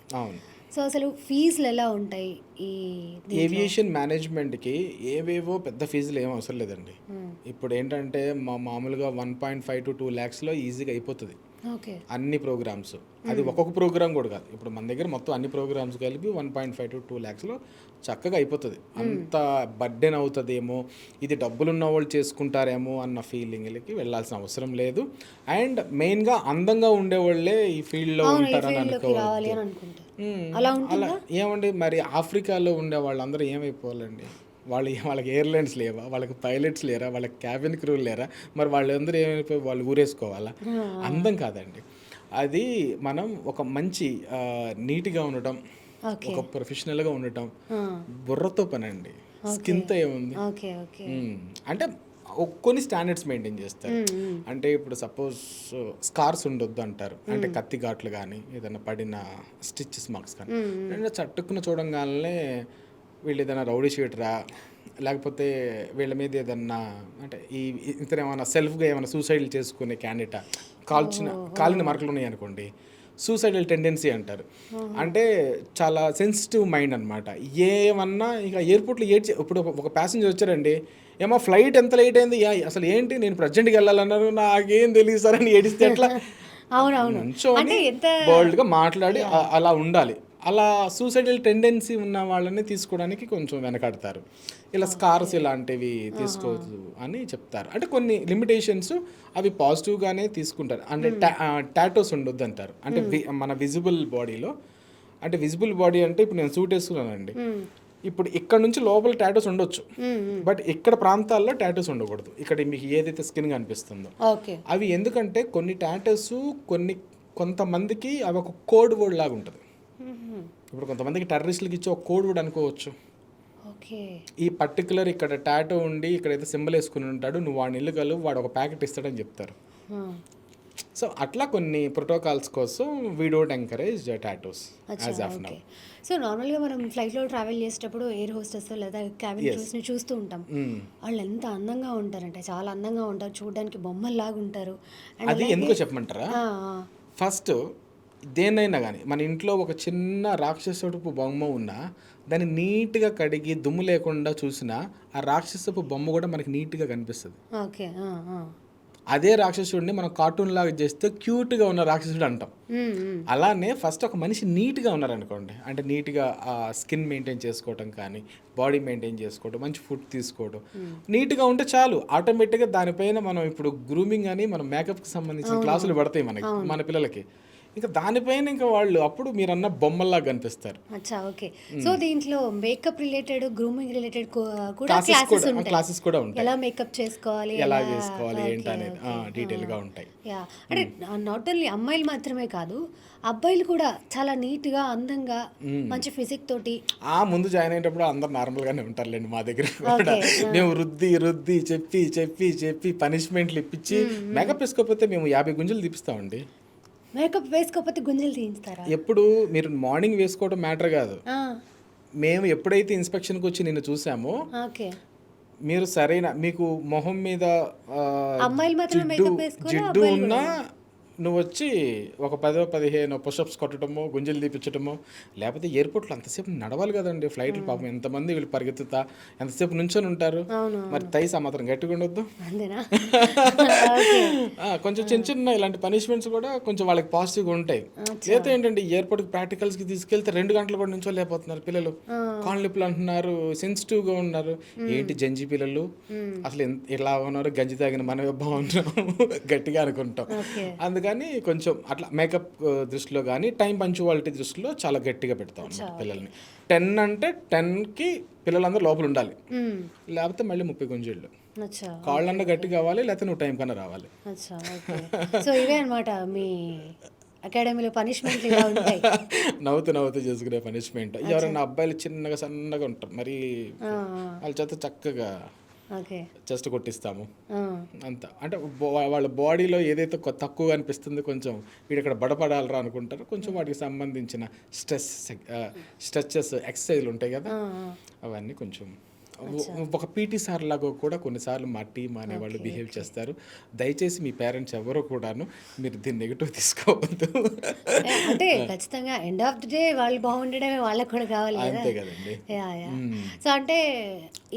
సో అసలు ఫీజులు ఎలా ఉంటాయి? ఈ ఏవియేషన్ మేనేజ్మెంట్కి ఏవేవో పెద్ద ఫీజులు ఏం అవసరం లేదండి. ఇప్పుడు ఏంటంటే మామూలుగా 1.5 to 2 lakhsలో ఈజీగా అయిపోతుంది అన్ని ప్రోగ్రామ్స్. అది ఒక్కొక్క ప్రోగ్రామ్ కూడా కాదు, ఇప్పుడు మన దగ్గర మొత్తం అన్ని ప్రోగ్రామ్స్ కలిపి 1.5 to 2 lakhsలో చక్కగా అయిపోతుంది. అంత బర్డెన్ అవుతుందేమో, ఇది డబ్బులున్న వాళ్ళు చేసుకుంటారేమో అన్న ఫీలింగ్లకి వెళ్ళాల్సిన అవసరం లేదు. అండ్ మెయిన్గా అందంగా ఉండేవాళ్ళే ఈ ఫీల్డ్లో ఉంటారని అనుకోవాలి. అలా ఏమండి, మరి ఆఫ్రికాలో ఉండే వాళ్ళందరూ ఏమైపోవాలండి? వాళ్ళకి ఎయిర్లైన్స్ లేవా, వాళ్ళకి పైలట్స్ లేరా, వాళ్ళకి క్యాబిన్ క్రూ లేరా? మరి వాళ్ళందరూ ఏమైపోయి వాళ్ళు ఊరేసుకోవాలా? అందం కాదండి అది. మనం ఒక మంచి నీట్గా ఉండటం, ఒక ప్రొఫెషనల్గా ఉండటం, బుర్రతో పని అండి, స్కిన్తో ఏముంది. అంటే కొన్ని స్టాండర్డ్స్ మెయింటైన్ చేస్తారు. అంటే ఇప్పుడు సపోజ్ స్కార్స్ ఉండొద్దు అంటారు, అంటే కత్తి ఘాట్లు కానీ ఏదైనా పడిన స్టిచెస్ మార్క్స్ కానీ, అంటే చట్టుకున్న చూడంగానే వీళ్ళు ఏదైనా రౌడీ షీటరా, లేకపోతే వీళ్ళ మీద ఏదన్నా అంటే ఇతను ఏమైనా సెల్ఫ్గా ఏమైనా సూసైడ్ చేసుకునే క్యాండిడేటా, కాలిన మార్కులు ఉన్నాయి అనుకోండి, సూసైడల్ టెండెన్సీ అంటారు. అంటే చాలా సెన్సిటివ్ మైండ్ అనమాట. ఏమన్నా ఇక ఎయిర్పోర్ట్లో ఇప్పుడు ఒక ప్యాసింజర్ వచ్చారండి, ఏమో ఫ్లైట్ ఎంత లేట్ అయింది, అసలు ఏంటి నేను ప్రజెంట్కి వెళ్ళాలన్నారు, నాకేం తెలియదు సార్ అని ఏడిస్తే ఎట్లా? నుంచోని బోల్డ్గా మాట్లాడి అలా ఉండాలి. అలా సూసైడల్ టెండెన్సీ ఉన్న వాళ్ళని తీసుకోవడానికి కొంచెం వెనకాడతారు. ఇలా స్కార్స్ ఇలాంటివి తీసుకోవచ్చు అని చెప్తారు. అంటే కొన్ని లిమిటేషన్స్ అవి పాజిటివ్గానే తీసుకుంటారు. అంటే టాటోస్ ఉండొద్దు అంటారు. అంటే మన విజిబుల్ బాడీలో, అంటే విజిబుల్ బాడీ అంటే ఇప్పుడు నేను సూట్ వేసుకున్నానండి, ఇప్పుడు ఇక్కడ నుంచి లోపల టాటోస్ ఉండొచ్చు, బట్ ఇక్కడ ప్రాంతాల్లో టాటోస్ ఉండకూడదు. ఇక్కడ మీకు ఏదైతే స్కిన్ కనిపిస్తుందో అవి. ఎందుకంటే కొన్ని టాటోస్ కొంతమందికి అవి ఒక కోడ్ వర్డ్ లాగా ఉంటుంది. ఇప్పుడు కొంతమందికి టెర్రరిస్టులకి ఇచ్చి ఒక కోడ్ వర్డ్ అనుకోవచ్చు. ఈ పర్టికులర్ ఇక్కడ టాటో ఉండి ఇక్కడైతే సింబల్ వేసుకుని ఉంటాడు, నువ్వు వాడిని ఇల్లు కలువు, వాడు ఒక ప్యాకెట్ ఇస్తాడని చెప్తారు. సో అట్లా కొన్ని ప్రోటోకాల్స్ కోసం we don't encourage tattoos as of now. So నార్మల్గా మనం ఫ్లైట్లో ట్రావెల్ చేసేటప్పుడు ఎయిర్ హోస్టెస్ లేదా క్యాబిన్ క్రూస్ని చూస్తూ ఉంటాం. వాళ్ళు ఎంత అందంగా ఉంటారంటే చాలా అందంగా ఉంటారు, చూడడానికి బొమ్మల్లాగా ఉంటారు. అది ఎందుకో చెప్పమంటారా? ఫస్ట్ దేన్నైనా కానీ మన ఇంట్లో ఒక చిన్న రాక్షసుడు బొమ్మ ఉన్నా దాన్ని నీట్గా కడిగి దుమ్ము లేకుండా చూసినా ఆ రాక్షసపు బొమ్మ కూడా మనకి నీట్గా కనిపిస్తుంది. అదే రాక్షసుడిని మనం కార్టూన్ లాగా చేస్తే క్యూట్గా ఉన్న రాక్షసుడు అంటాం. అలానే ఫస్ట్ ఒక మనిషి నీట్గా ఉన్నారనుకోండి, అంటే నీట్గా ఆ స్కిన్ మెయింటైన్ చేసుకోవటం కానీ, బాడీ మెయింటైన్ చేసుకోవడం, మంచి ఫుడ్ తీసుకోవడం, నీట్గా ఉంటే చాలు. ఆటోమేటిక్గా దానిపైన మనం ఇప్పుడు గ్రూమింగ్ అని మనం మేకప్కి సంబంధించిన క్లాసులు పడతాయి మనకి, మన పిల్లలకి. ఇంకా దానిపైన ఇంకా వాళ్ళు అప్పుడు మీరన్న బొమ్మల్లా కనిపిస్తారు. సో దీంట్లో మేకప్ రిలేటెడ్, గ్రూమింగ్ రిలేటెడ్ కూడా క్లాసెస్ కూడా ఉంటాయి. ఎలా మేకప్ చేసుకోవాలి, ఎలా చేసుకోవాలి ఏంటి అనేది డీటెయిల్ గా ఉంటాయి. అంటే నాట్ ఓన్లీ అమ్మాయిలు మాత్రమే కాదు, అబ్బాయిలు కూడా చాలా నీట్ గా అందంగా మంచి ఫిజిక్ తోటి. ముందు జాయిన్ అయ్యేటప్పుడు అందరు నార్మల్ గానే ఉంటారులేండి. మా దగ్గర కూడా మేము రుద్ది చెప్పి పనిష్మెంట్లు ఇప్పించి మేకప్ వేసుకోకపోతే మేము 50 గుంజలు తీపిస్తామండి. మేకప్ వేసుకోకపోతే గుంజలు తీయించుతారా? ఎప్పుడు మీరు మార్నింగ్ వేసుకోవడం మ్యాటర్ కాదు. మేము ఎప్పుడైతే ఇన్స్పెక్షన్కి వచ్చి నిన్ను చూసామో మీరు సరైన మీకు మొహం మీద జిడ్డు ఉన్నా నువ్వు వచ్చి ఒక 10-15 పుషప్స్ కొట్టడమో, గుంజలు తీపించడమో, లేకపోతే ఎయిర్పోర్ట్లో అంతసేపు నడవాలి కదండి ఫ్లైట్లు. పాపం ఎంతమంది వీళ్ళు పరిగెత్తుతా ఎంతసేపు నుంచొని ఉంటారు. మరి థైస్ ఆ మాత్రం గట్టిగా ఉండొద్దు. కొంచెం చిన్న ఇలాంటి పనిష్మెంట్స్ కూడా కొంచెం వాళ్ళకి పాజిటివ్గా ఉంటాయి. లేదా ఏంటంటే ఎయిర్పోర్ట్కి ప్రాక్టికల్స్కి తీసుకెళ్తే 2 గంటలు కూడా నుంచో లేకపోతున్నారు పిల్లలు, కాళ్ళు నొప్పులు అంటున్నారు, సెన్సిటివ్గా ఉన్నారు. ఏంటి జంజి పిల్లలు అసలు ఇలా ఉన్నారు, గంజి తాగిన మనమే బాగున్నాము గట్టిగా అనుకుంటాం. అందుకని కొంచెం అట్లా మేకప్ దృష్టిలో కానీ టైం పంచువాలిటీ దృష్టిలో చాలా గట్టిగా పెడతాం అన్నమాట పిల్లల్ని. 10 అంటే 10కి పిల్లలందరూ లోపల ఉండాలి, లేకపోతే మళ్ళీ 30 గుంజీళ్ళు. కాళ్ళన్నా గట్టి కావాలి, లేకపోతే నువ్వు టైం కన్నా రావాలి. సో ఇవే అనమాట మీ అకాడమీలో పనిష్మెంట్. నవ్వుతూ చేసుకునే పనిష్మెంట్. ఎవరైనా అబ్బాయిలు చిన్నగా సన్నగా ఉంటారు, మరి వాళ్ళ చేత చక్కగా జస్ట్ కొట్టిస్తాము అంత. అంటే వాళ్ళ బాడీలో ఏదైతే తక్కువగా అనిపిస్తుంది, కొంచెం వీడు ఇక్కడ బడపడాలరా అనుకుంటారు, కొంచెం వాటికి సంబంధించిన స్ట్రెచెస్ ఎక్సర్సైజ్లు ఉంటాయి కదా, అవన్నీ కొంచెం ఒక పీటీ సార్ లాగా కూడా కొన్నిసార్లు మా టీం అనేవాళ్ళు బిహేవ్ చేస్తారు. దయచేసి మీ పేరెంట్స్ ఎవరో కూడాను మీరు దీన్ని నెగిటివ్ తీసుకోవద్దు. అంటే ఖచ్చితంగా ఎండ్ ఆఫ్ ది డే వాళ్ళు బాగుండడమే వాళ్ళకి కూడా కావాలి, అంతే కదండి. సో అంటే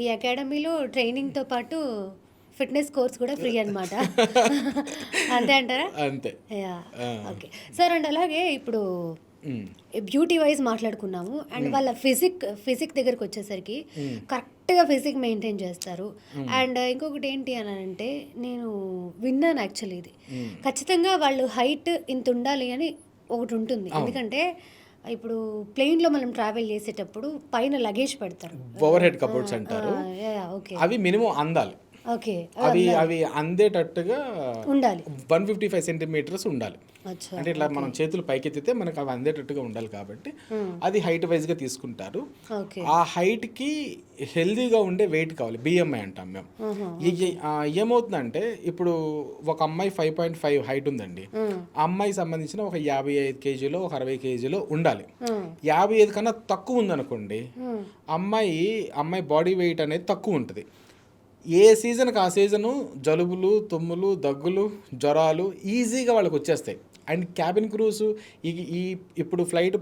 ఈ అకాడమీలో ట్రైనింగ్తో పాటు ఫిట్నెస్ కోర్స్ కూడా ఫ్రీ అనమాట, అంతే అంటారా? అంతే. Okay sir. అండ్ అలాగే ఇప్పుడు బ్యూటీ వైజ్ మాట్లాడుకున్నాము, అండ్ వాళ్ళ ఫిజిక్ దగ్గరకు వచ్చేసరికి కరెక్ట్గా ఫిజిక్ మెయింటైన్ చేస్తారు. అండ్ ఇంకొకటి ఏంటి అని అంటే, నేను విన్నాను యాక్చువల్లీ ఇది ఖచ్చితంగా వాళ్ళు హైట్ ఇంత ఉండాలి అని ఒకటి ఉంటుంది. ఎందుకంటే ఇప్పుడు ప్లేన్లో మనం ట్రావెల్ చేసేటప్పుడు పైన లగేజ్ పెడతారు, ఓవర్ హెడ్ కబోర్డ్స్ అంటారు, అవి మినిమం అందాలి. ఓకే. అవి అందేటట్టుగా ఉండాలి. 155 సెంటీమీటర్స్ ఉండాలి. అచ్చా. అంటే ఇట్లా మనం చేతులు పైకెత్తితే మనకు అవి అందేటట్టుగా ఉండాలి కాబట్టి అది హైట్ వైజ్గా తీసుకుంటారు. ఓకే. ఆ హైట్కి హెల్దీగా ఉండే వెయిట్ కావాలి, బిఎంఐ అంటాం మేము. ఏమవుతుందంటే ఇప్పుడు ఒక అమ్మాయి 5.5 హైట్ ఉందండి, ఆ అమ్మాయికి సంబంధించిన ఒక 55 కేజీలో ఒక 60 కేజీలో ఉండాలి. 55 కన్నా తక్కువ ఉందనుకోండి, అమ్మాయి బాడీ వెయిట్ అనేది తక్కువ ఉంటుంది. ఏ సీజన్కి ఆ సీజను జలుబులు, తుమ్ములు, దగ్గులు, జ్వరాలు ఈజీగా వాళ్ళకి వచ్చేస్తాయి. అండ్ క్యాబిన్ క్రూస్ ఇప్పుడు ఫ్లైట్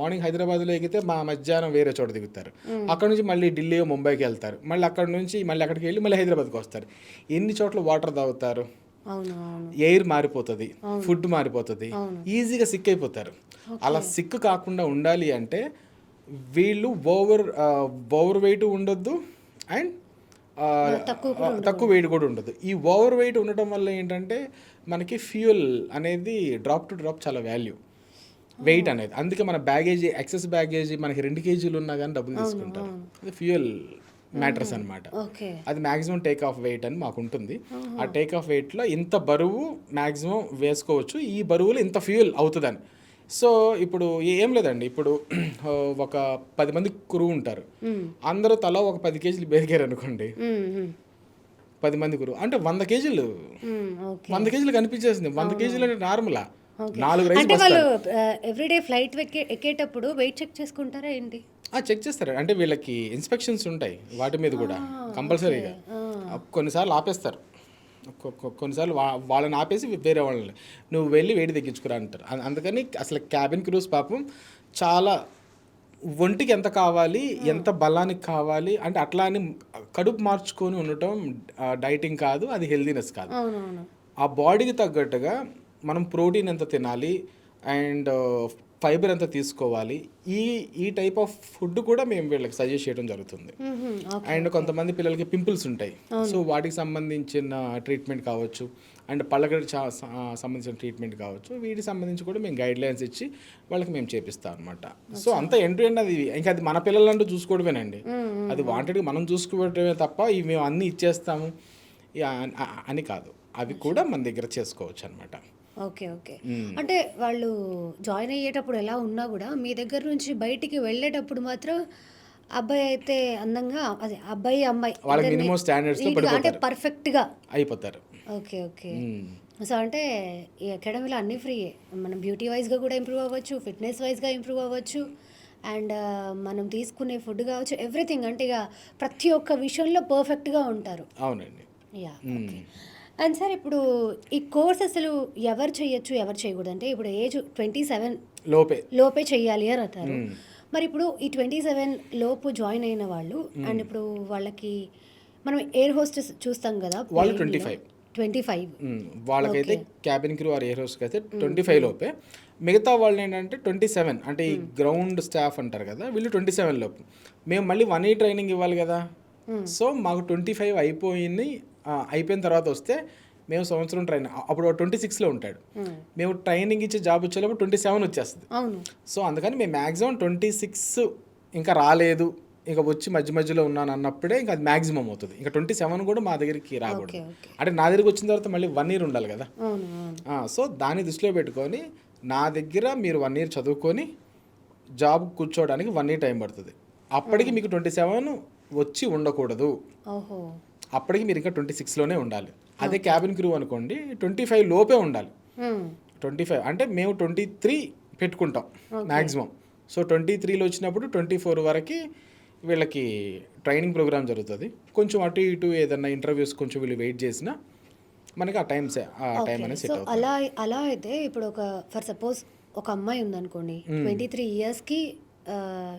మార్నింగ్ హైదరాబాద్లో ఎగితే మధ్యాహ్నం వేరే చోట దిగుతారు, అక్కడ నుంచి మళ్ళీ ఢిల్లీ ముంబైకి వెళ్తారు, మళ్ళీ అక్కడ నుంచి మళ్ళీ అక్కడికి వెళ్ళి మళ్ళీ హైదరాబాద్కి వస్తారు. ఎన్ని చోట్ల వాటర్ తాగుతారు, ఎయిర్ మారిపోతుంది, ఫుడ్ మారిపోతుంది, ఈజీగా సిక్ అయిపోతారు. అలా సిక్ కాకుండా ఉండాలి అంటే వీళ్ళు ఓవర్ వెయిట్ ఉండొద్దు అండ్ తక్కువ వెయిట్ కూడా ఉండదు. ఈ ఓవర్ వెయిట్ ఉండటం వల్ల ఏంటంటే మనకి ఫ్యూయల్ అనేది డ్రాప్ టు డ్రాప్ చాలా వాల్యూ వెయిట్ అనేది. అందుకే మన బ్యాగేజీ, ఎక్సెస్ బ్యాగేజీ మనకి 2 కేజీలు ఉన్నా కానీ డబ్బులు తీసుకుంటారు. అది ఫ్యూయల్ మ్యాటర్స్ అనమాట. అది మ్యాక్సిమం టేక్ ఆఫ్ వెయిట్ అని మాకు ఉంటుంది. ఆ టేక్ ఆఫ్ వెయిట్లో ఇంత బరువు మ్యాక్సిమం వేసుకోవచ్చు, ఈ బరువులో ఇంత ఫ్యూయల్ అవుతుందని. సో ఇప్పుడు ఏం లేదండి, ఇప్పుడు ఒక 10 మంది క్రూ ఉంటారు, అందరూ తలా ఒక 10 కేజీలు బెరిగారు అనుకోండి, 10 మంది క్రూ అంటే 100 కేజీలు 100 కేజీలు కనిపించేసింది. 100 కేజీలు అంటే నార్మలా 4 రైస్ వాళ్ళు ఎవ్రీడే ఫ్లైట్ ఎక్కేటప్పుడు వెయిట్ చెక్ చేసుకుంటారా ఏంటి? చెక్ చేస్తారు. అంటే వీళ్ళకి ఇన్స్పెక్షన్స్ ఉంటాయి వాటి మీద కూడా కంపల్సరీగా. కొన్నిసార్లు ఆపేస్తారు, కొన్నిసార్లు వాళ్ళని ఆపేసి వేరే వాళ్ళని నువ్వు వెళ్ళి వేడి తగ్గించుకురా అంటారు. అందుకని అసలు క్యాబిన్ క్రూస్ పాపం చాలా ఒంటికి ఎంత కావాలి, ఎంత బలానికి కావాలి అంటే అట్లా అని కడుపు మార్చుకొని ఉండటం డైటింగ్ కాదు, అది హెల్దీనెస్ కాదు. ఆ బాడీకి తగ్గట్టుగా మనం ప్రోటీన్ ఎంత తినాలి అండ్ ఫైబర్ ఎంత తీసుకోవాలి, ఈ టైప్ ఆఫ్ ఫుడ్ కూడా మేము వీళ్ళకి సజెస్ట్ చేయడం జరుగుతుంది. అండ్ కొంతమంది పిల్లలకి పింపుల్స్ ఉంటాయి, సో వాటికి సంబంధించిన ట్రీట్మెంట్ కావచ్చు, అండ్ పళ్ళకి సంబంధించిన ట్రీట్మెంట్ కావచ్చు, వీటికి సంబంధించి కూడా మేము గైడ్ లైన్స్ ఇచ్చి వాళ్ళకి మేము చేపిస్తాం అనమాట. సో అంతా ఎండ్ టు ఎండ్ అది ఇంకా అది మన పిల్లలంటూ చూసుకోవడమేనండి, అది వాంటెడ్గా మనం చూసుకోవడమే తప్ప ఇవి మేము అన్నీ ఇచ్చేస్తాము అని కాదు, అవి కూడా మన దగ్గర చేసుకోవచ్చు అనమాట. ఓకే. అంటే వాళ్ళు జాయిన్ అయ్యేటప్పుడు ఎలా ఉన్నా కూడా మీ దగ్గర నుంచి బయటికి వెళ్ళేటప్పుడు మాత్రం అబ్బాయి అయితే అందంగా, అదే అబ్బాయి అమ్మాయి వాళ్ళకి మినిమం స్టాండర్డ్స్ అంటే పర్ఫెక్ట్గా అయిపోతారు. ఓకే. సో అంటే ఈ అకాడమీలో అన్నీ ఫ్రీయే, మనం బ్యూటీ వైజ్గా కూడా ఇంప్రూవ్ అవ్వచ్చు, ఫిట్నెస్ వైజ్గా ఇంప్రూవ్ అవ్వచ్చు, అండ్ మనం తీసుకునే ఫుడ్ కావచ్చు, ఎవ్రీథింగ్. అంటే ఇక ప్రతి ఒక్క విషయంలో పర్ఫెక్ట్గా ఉంటారు. అవునండి. ఓకే. అండ్ సార్ ఇప్పుడు ఈ కోర్స్ అసలు ఎవరు చేయొచ్చు, ఎవరు చేయకూడదు? అంటే ఇప్పుడు ఏజ్ 27 లోపే చెయ్యాలి అని అంటారు. మరి ఇప్పుడు ఈ 27 లోపు జాయిన్ అయిన వాళ్ళు అండ్ ఇప్పుడు వాళ్ళకి మనం ఎయిర్ హోస్టెస్ చూస్తాం కదా, వాళ్ళు 25 వాళ్ళకైతే cabin crew or air hostess అయితే 25 లోపే. మిగతా వాళ్ళు ఏంటంటే 27 అంటే ఈ గ్రౌండ్ స్టాఫ్ అంటారు కదా, వీళ్ళు 27 లోపు. మేము మళ్ళీ 1 year ట్రైనింగ్ ఇవ్వాలి కదా, సో మాకు 25 అయిపోయిన తర్వాత వస్తే మేము సంవత్సరం అప్పుడు 26లో ఉంటాడు, మేము ట్రైనింగ్ ఇచ్చే జాబ్ వచ్చేటప్పుడు 27 వచ్చేస్తుంది. సో అందుకని మేము మ్యాక్సిమం 26 ఇంకా రాలేదు, ఇంకా వచ్చి మధ్యలో ఉన్నాను అన్నప్పుడే ఇంకా అది మ్యాక్సిమం అవుతుంది. ఇంకా 27 కూడా మా దగ్గరికి రాకూడదు. అంటే నా దగ్గరికి వచ్చిన తర్వాత మళ్ళీ 1 year ఉండాలి కదా. సో దాన్ని దృష్టిలో పెట్టుకొని నా దగ్గర మీరు 1 year చదువుకొని జాబ్ కూర్చోవడానికి 1 year టైం పడుతుంది. అప్పటికి మీకు 27 వచ్చి ఉండకూడదు, అప్పటికి మీరు ఇంకా 26లోనే ఉండాలి. అదే క్యాబిన్ క్రూ అనుకోండి 25 లోపే ఉండాలి. 25 అంటే మేము 23 పెట్టుకుంటాం మ్యాక్సిమం. సో 23లో వచ్చినప్పుడు 24 వరకు వీళ్ళకి ట్రైనింగ్ ప్రోగ్రామ్ జరుగుతుంది. కొంచెం అటు ఇటు ఏదన్నా ఇంటర్వ్యూస్ కొంచెం వీళ్ళు వెయిట్ చేసినా మనకి ఆ టైం అనేది సెట్ అవుతుంది. అలా అయితే ఇప్పుడు ఫర్ సపోజ్ ఒక అమ్మాయి ఉందనుకోండి, 23 yearsకి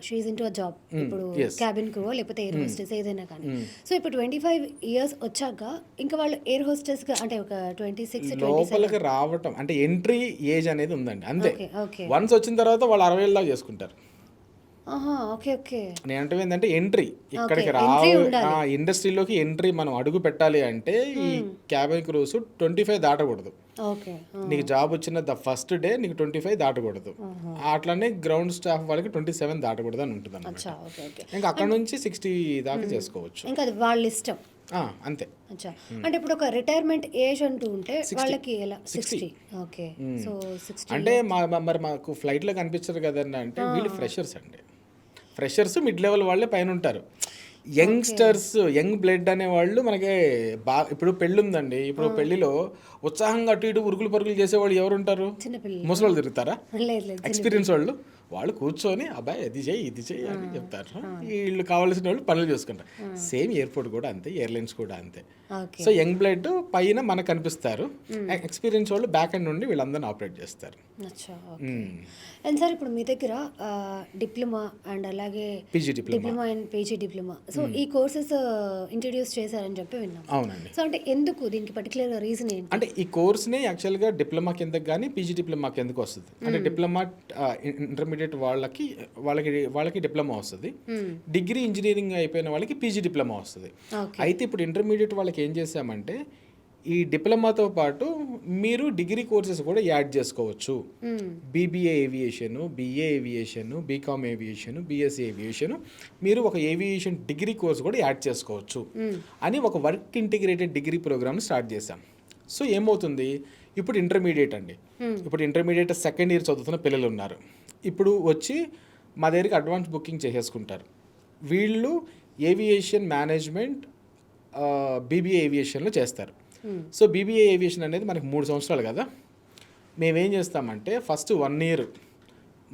she is in to a job, ఇప్పుడు క్యాబిన్ క్రూ లేకపోతే ఎయిర్ హోస్టెస్ ఏదైనా కానీ. సో ఇప్పుడు 25 years వచ్చాక ఇంకా వాళ్ళు ఎయిర్ హోస్టెస్గా అంటే ఒక 26 లోపలికి రావటం అంటే ఎంట్రీ ఏజ్ అనేది ఉందండి, అంతే. వన్స్ వచ్చిన తర్వాత వాళ్ళు 60 ఏళ్ళ దాకా చేసుకుంటారు. ఆహా, ఓకే ఓకే. నేను అంటే ఏంటంటే ఎంట్రీ ఇక్కడికి entry ఉండాలి. ఇండస్ట్రీలోకి ఎంట్రీ మనం అడుగు పెట్టాలి అంటే ఈ క్యాబిన్ క్రూస్ 25 దాటకూడదు. ఓకే. నీకు జాబ్ వచ్చిన ద ఫస్ట్ డే నీకు 25 దాటకూడదు. అట్లానే గ్రౌండ్ స్టాఫ్ వాళ్ళకి 27 దాటకూడదు అని ఉంటుంది అన్నమాట. అచ్చా, ఓకే ఓకే. ఇంకా అక్కడ నుంచి 60 దాకా చేసుకోవచ్చు. ఇంకా అది వాళ్ళ ఇష్టం. అంతే. అచ్చా, అంటే ఇప్పుడు ఒక రిటైర్మెంట్ ఏజ్ అంటూ ఉంటే వాళ్ళకి ఎలా? 60. ఓకే. సో 60 అంటే మరి మాకు ఫ్లైట్లో కనిపించరు కదండి అంటే వీళ్ళు ఫ్రెషర్స్ అండి. ఫ్రెషర్స్ మిడ్ లెవెల్ వాళ్ళే పైన ఉంటారు. యంగ్స్టర్స్, యంగ్ బ్లడ్ అనే వాళ్ళు మనకి బాగా. ఇప్పుడు పెళ్ళి ఉందండి, ఇప్పుడు పెళ్లిలో ఉత్సాహంగా అటు ఇటు ఉరుకులు పరుగులు చేసేవాళ్ళు ఎవరు ఉంటారు? చిన్నపిల్లలు. ముసలోళ్ళు తిరుగుతారా? లేదు లేదు. ఎక్స్పీరియన్స్ వాళ్ళు కూర్చొని అబ్బాయి అది చేయి ఇది చేయి అని చెప్తారు. వీళ్ళు కావాల్సిన వాళ్ళు పనులు చూసుకుంటారు. సేమ్ ఎయిర్పోర్ట్ కూడా అంతే, ఎయిర్లైన్స్ కూడా అంతే. ఓకే. సో యంగ్ బ్లడ్ పైన మనకు కనిపిస్తారు, ఎక్స్పీరియన్స్ వాళ్ళు బ్యాక్ ఎండ్ నుండి వీళ్ళందరినీ ఆపరేట్ చేస్తారు. అచ్చా, ఓకే. అండ్ సార్ ఇప్పుడు మీ దగ్గర డిప్లొమా అండ్ అలాగే PG diploma and PG diploma, so ఈ కోర్సెస్ ఇంట్రడ్యూస్ చేశారని చెప్పి విన్నాం. అవునండి. సో అంటే ఎందుకు, దీనికి పర్టికులర్ రీజన్ ఏంటి? అంటే ఈ కోర్స్ని యాక్చువల్గా డిప్లొమా కిందకి కానీ పీజీ డిప్లొమా కిందకి వస్తుంది. అంటే డిప్లొమా ఇంటర్మీడియట్ వాళ్ళకి డిప్లొమా వస్తుంది. డిగ్రీ ఇంజనీరింగ్ అయిపోయిన వాళ్ళకి పీజీ డిప్లొమా వస్తుంది. అయితే ఇప్పుడు ఇంటర్మీడియట్ వాళ్ళకి ఏం చేసామంటే ఈ డిప్లొమాతో పాటు మీరు డిగ్రీ కోర్సెస్ కూడా యాడ్ చేసుకోవచ్చు. BBA aviation, BA aviation, BCom aviation, BSc aviation, మీరు ఒక ఏవియేషన్ డిగ్రీ కోర్స్ కూడా యాడ్ చేసుకోవచ్చు అని ఒక work integrated degree programme start చేశాం. సో ఏమవుతుంది, ఇప్పుడు ఇంటర్మీడియట్ అండి, ఇప్పుడు ఇంటర్మీడియట్ సెకండ్ ఇయర్ చదువుతున్న పిల్లలు ఉన్నారు. ఇప్పుడు వచ్చి మా దగ్గరికి అడ్వాన్స్ బుకింగ్ చేసేసుకుంటారు. వీళ్ళు ఏవియేషన్ మేనేజ్మెంట్ బీబీఏ ఏవియేషన్లో చేస్తారు. సో బీబీఏ ఏవియేషన్ అనేది మనకి 3 సంవత్సరాలు కదా. మేమేం చేస్తామంటే ఫస్ట్ 1 ఇయర్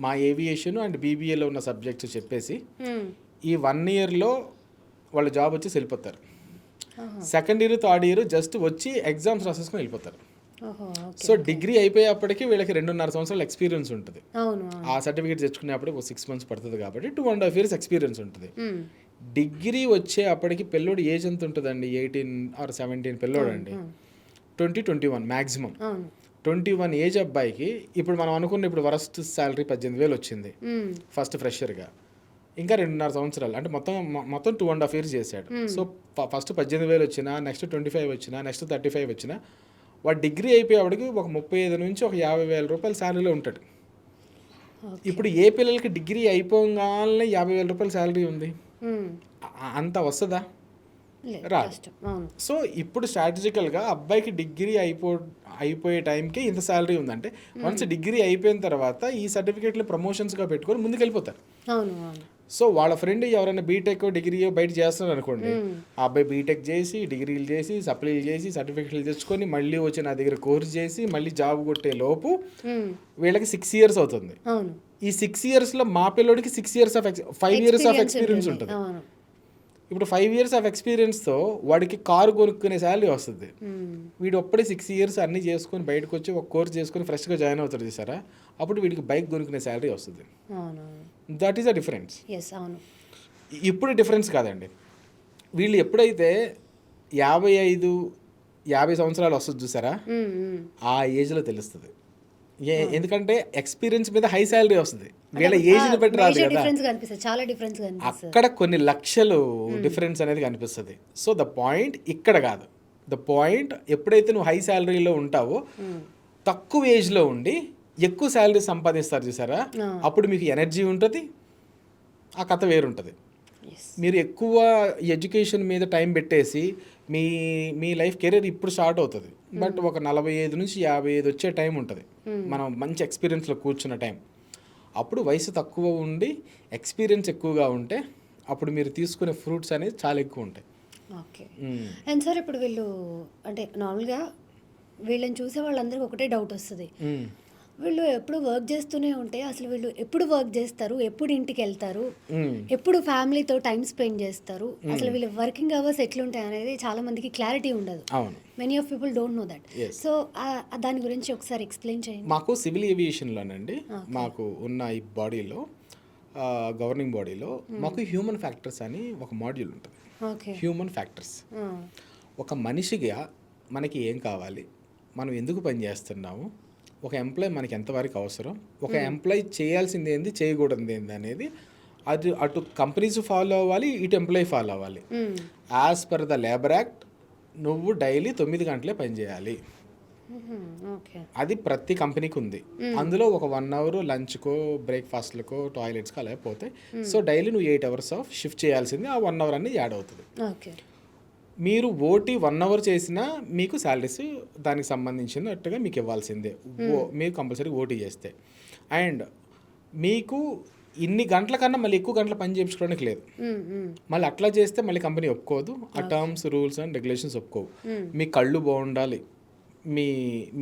మా ఏవియేషన్ అండ్ బీబీఏలో ఉన్న సబ్జెక్ట్స్ చెప్పేసి ఈ 1 ఇయర్లో వాళ్ళ జాబ్ వచ్చి వెళ్ళిపోతారు. Second year third year just వచ్చి ఎగ్జామ్స్ రాసేసుకొని వెళ్ళిపోతారు. సో డిగ్రీ అయిపోయేప్పటికి వీళ్ళకి 2.5 సంవత్సరాల ఎక్స్పీరియన్స్ ఉంటుంది. ఆ సర్టిఫికేట్ తెచ్చుకునేప్పటికి ఒక 6 months పడుతుంది కాబట్టి 2.5 years ఎక్స్పీరియన్స్ ఉంటుంది. డిగ్రీ వచ్చే అప్పటికి పిల్లోడు ఏజ్ ఎంత ఉంటుందండి? 18 or 17 పిల్లోడు అండి. 20-21 మ్యాక్సిమం. 21 ఏజ్ అబ్బాయికి ఇప్పుడు మనం అనుకున్న ఇప్పుడు వరస్ట్ శాలరీ 18,000 వచ్చింది ఫస్ట్ ఫ్రెషర్గా. ఇంకా 2.5 సంవత్సరాలు అంటే మొత్తం 2.5 years చేశాడు. సో ఫస్ట్ 18,000 వచ్చినా, నెక్స్ట్ 25 వచ్చినా, నెక్స్ట్ 35 వచ్చినా, వాడు డిగ్రీ అయిపోయేవాడికి ఒక 35 నుంచి ఒక 50,000 రూపాయల శాలరీలో ఉంటాడు. ఇప్పుడు ఏ పిల్లలకి డిగ్రీ అయిపోగానే 50,000 రూపాయల శాలరీ ఉంది? అంత వస్తుందా? రాదు. సో ఇప్పుడు స్ట్రాటజికల్గా అబ్బాయికి డిగ్రీ అయిపోయే టైంకి ఇంత శాలరీ ఉందంటే వన్స్ డిగ్రీ అయిపోయిన తర్వాత ఈ సర్టిఫికేట్లు ప్రమోషన్స్గా పెట్టుకొని ముందుకెళ్ళిపోతారు. సో వాళ్ళ ఫ్రెండ్ ఎవరైనా బీటెక్ డిగ్రీయో బయట చేస్తున్నారు అనుకోండి, ఆ అబ్బాయి బీటెక్ చేసి డిగ్రీలు చేసి సప్లీలు చేసి సర్టిఫికేట్లు తెచ్చుకొని మళ్ళీ వచ్చి నా దగ్గర కోర్స్ చేసి మళ్ళీ జాబ్ కొట్టే లోపు వీళ్ళకి 6 years అవుతుంది. ఈ 6 yearsలో మా పిల్లోడికి 5 years ఆఫ్ ఎక్స్పీరియన్స్ ఉంటుంది. ఇప్పుడు 5 years ఆఫ్ ఎక్స్పీరియన్స్తో వాడికి కారు కొనుక్కునే శాలరీ వస్తుంది. వీడు అప్పుడే 6 years అన్నీ చేసుకొని బయటకు వచ్చి ఒక కోర్స్ చేసుకొని ఫ్రెష్గా జాయిన్ అవుతాడు చూసారా, అప్పుడు వీడికి బైక్ కొనుక్కునే శాలరీ వస్తుంది. That is a difference. ఇప్పుడు డిఫరెన్స్ కాదండి, వీళ్ళు ఎప్పుడైతే 55-50 సంవత్సరాలు వస్తుంది చూసారా, ఆ ఏజ్లో తెలుస్తుంది. ఎందుకంటే ఎక్స్పీరియన్స్ మీద హై శాలరీ వస్తుంది, వీళ్ళ ఏజ్ని బట్టి రాదు కదా. అక్కడ కొన్ని లక్షలు డిఫరెన్స్ అనేది కనిపిస్తుంది. సో ద పాయింట్ ఇక్కడ కాదు, ద పాయింట్ ఎప్పుడైతే నువ్వు హై శాలరీలో ఉంటావో తక్కువ ఏజ్లో ఉండి ఎక్కువ శాలరీ సంపాదిస్తారు చూసారా, అప్పుడు మీకు ఎనర్జీ ఉంటుంది, ఆ కథ వేరుంటుంది. మీరు ఎక్కువ ఎడ్యుకేషన్ మీద టైం పెట్టేసి మీ లైఫ్ కెరీర్ ఇప్పుడు స్టార్ట్ అవుతుంది, బట్ ఒక 45 నుంచి 55 వచ్చే టైం ఉంటుంది మనం మంచి ఎక్స్పీరియన్స్లో కూర్చున్న టైం. అప్పుడు వయసు తక్కువ ఉండి ఎక్స్పీరియన్స్ ఎక్కువగా ఉంటే అప్పుడు మీరు తీసుకునే ఫ్రూట్స్ అనేది చాలా ఎక్కువ ఉంటాయి. ఓకే. అండ్ సార్ ఇప్పుడు వీళ్ళు అంటే నార్మల్గా వీళ్ళని చూసే వాళ్ళందరికీ ఒకటే డౌట్ వస్తుంది, వీళ్ళు ఎప్పుడు వర్క్ చేస్తూనే ఉంటే అసలు వీళ్ళు ఎప్పుడు వర్క్ చేస్తారు, ఎప్పుడు ఇంటికి వెళ్తారు, ఎప్పుడు ఫ్యామిలీతో టైం స్పెండ్ చేస్తారు, అసలు వీళ్ళ వర్కింగ్ అవర్స్ ఎట్లుంటాయి అనేది చాలా మందికి క్లారిటీ ఉండదు. Many of people don't know that. So దాని గురించి ఒకసారి ఎక్స్ప్లెయిన్ చేయండి. మాకు సివిల్ ఏవియేషన్లోనండి మాకు ఉన్న ఈ బాడీలో గవర్నింగ్ బాడీలో మాకు హ్యూమన్ ఫ్యాక్టర్స్ అని ఒక మాడ్యూల్ ఉంటుంది. హ్యూమన్ ఫ్యాక్టర్స్, ఒక మనిషిగా మనకి ఏం కావాలి, మనం ఎందుకు పని చేస్తున్నాము, ఒక ఎంప్లాయ్ మనకి ఎంతవరకు అవసరం, ఒక ఎంప్లాయ్ చేయాల్సింది ఏంది చేయకూడదు ఏంది అనేది అది అటు కంపెనీస్ ఫాలో అవ్వాలి, ఇటు ఎంప్లాయీ ఫాలో అవ్వాలి. As per the labour act నువ్వు డైలీ 9 గంటలే పని చేయాలి. ఓకే. అది ప్రతి కంపెనీకి ఉంది. అందులో ఒక 1 అవర్ లంచ్కో, బ్రేక్ఫాస్ట్లకో, టాయిలెట్స్కో అలా పోతాయి. సో డైలీ నువ్వు 8 అవర్స్ ఆఫ్ షిఫ్ట్ చేయాల్సింది, ఆ 1 అవర్ అనేది యాడ్ అవుతుంది. ఓకే. మీరు ఓటీ 1 అవర్ చేసినా మీకు శాలరీస్ దానికి సంబంధించినట్టుగా మీకు ఇవ్వాల్సిందే, మీరు కంపల్సరీ ఓటీ చేస్తే. అండ్ మీకు ఇన్ని గంటల కన్నా మళ్ళీ ఎక్కువ గంటల పని చేయించుకోవడానికి లేదు. మళ్ళీ అట్లా చేస్తే మళ్ళీ కంపెనీ ఒప్పుకోదు, ఆ టర్మ్స్ రూల్స్ అండ్ రెగ్యులేషన్స్ ఒప్పుకోవు. మీ కళ్ళు బాగుండాలి, మీ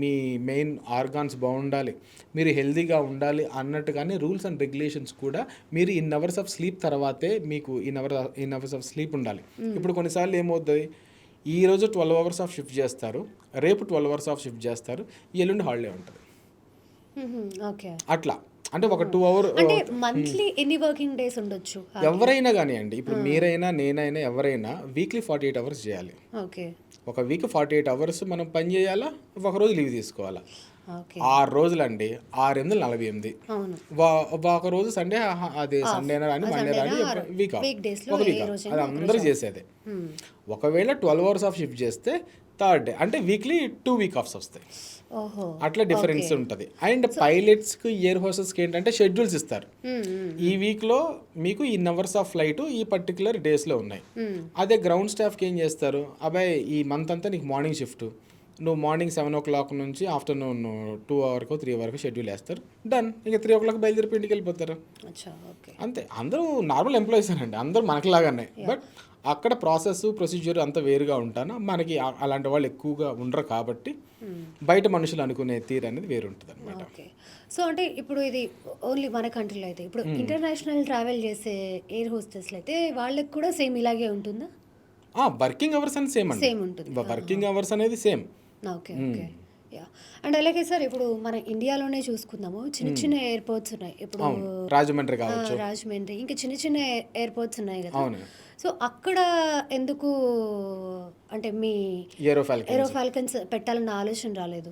మీ మెయిన్ ఆర్గాన్స్ బాగుండాలి, మీరు హెల్తీగా ఉండాలి అన్నట్టుగానే రూల్స్ అండ్ రెగ్యులేషన్స్ కూడా మీరు ఇన్ అవర్స్ ఆఫ్ స్లీప్ తర్వాతే మీకు ఇన్ అవర్స్ ఆఫ్ స్లీప్ ఉండాలి. ఇప్పుడు కొన్నిసార్లు ఏమవుతుంది, ఈరోజు 12 అవర్స్ ఆఫ్ షిఫ్ట్ చేస్తారు, రేపు 12 అవర్స్ ఆఫ్ షిఫ్ట్ చేస్తారు, ఎల్లుండి హాలిడే ఉంటుంది. ఓకే. అట్లా అంటే ఒక 2 అవర్ అంటే మంత్లీ ఎన్ని వర్కింగ్ డేస్ ఉండొచ్చు? ఎవరైనా కానివ్వండి, ఇప్పుడు మీరైనా నేనైనా ఎవరైనా వీక్లీ 48 అవర్స్ చేయాలి. ఓకే. ఒక వీక్ 48 అవర్స్ మనం పని చేయాలా, ఒక రోజు లీవ్ తీసుకోవాలా. ఓకే. 6 రోజులండి, 6×48. అవును. ఒక రోజు సండే, అది సండేనా రాని మండే రాని వీక్ ఆఫ్, ఒక వీక్ ఆఫ్, అది అందరూ చేసేదే. ఒకవేళ 12 అవర్స్ ఆఫ్ షిఫ్ట్ చేస్తే థర్డ్ డే అంటే వీక్లీ 2 వీక్ ఆఫ్స్ వస్తాయి. ఓహో. అట్లా డిఫరెన్స్ ఉంటుంది. అండ్ పైలట్స్కి, ఎయిర్ హోస్టెస్కి ఏంటంటే షెడ్యూల్స్ ఇస్తారు. ఈ వీక్లో మీకు ఈ అవర్స్ ఆఫ్ ఫ్లైట్ ఈ పర్టికులర్ డేస్లో ఉన్నాయి. అదే గ్రౌండ్ స్టాఫ్కి ఏం చేస్తారు, అబ్బాయి ఈ మంత్ అంతా నీకు మార్నింగ్ షిఫ్ట్, నువ్వు మార్నింగ్ 7 o'clock నుంచి ఆఫ్టర్నూన్ 2 hours 3 hours షెడ్యూల్ వేస్తారు, డన్. ఇక 3 o'clock బయలుదేరి ఇంటికి వెళ్ళిపోతారు. అంతే. అందరూ నార్మల్ ఎంప్లాయీస్ అండి, అందరూ మనకిలాగానే. బట్ అక్కడ ప్రాసెస్ ప్రొసీజర్ అంతా వేరుగా ఉంటాను, మనకి అలాంటి వాళ్ళు ఎక్కువగా ఉండరు కాబట్టి బయట మనుషులు అనుకునే తీరు అనేది వేరు ఉంటుంది అనమాట. ఓకే. సో అంటే ఇప్పుడు ఇది ఓన్లీ మన కంట్రీలో అయితే, ఇప్పుడు ఇంటర్నేషనల్ ట్రావెల్ చేసే ఎయిర్ హోస్టెస్లు అయితే వాళ్ళకి కూడా సేమ్ ఇలాగే ఉంటుందా? వర్కింగ్ అవర్స్ అనేది సేమ్ అండి, సేమ్ ఉంటుంది. వర్కింగ్ అవర్స్ అనేది same. Okay. Okay. Yeah. And అలాగే సార్, ఇప్పుడు మన ఇండియాలోనే చూసుకుందాము, చిన్న చిన్న ఎయిర్పోర్ట్స్ ఉన్నాయి. ఇప్పుడు రాజమండ్రి కావచ్చు, రాజమండ్రి, ఇంకా చిన్న చిన్న ఎయిర్పోర్ట్స్ ఉన్నాయి కదా. అవును. సో అక్కడ ఎందుకు అంటే మీ ఏరో ఫాల్కన్స్ పెట్టాలన్న ఆలోచన రాలేదు?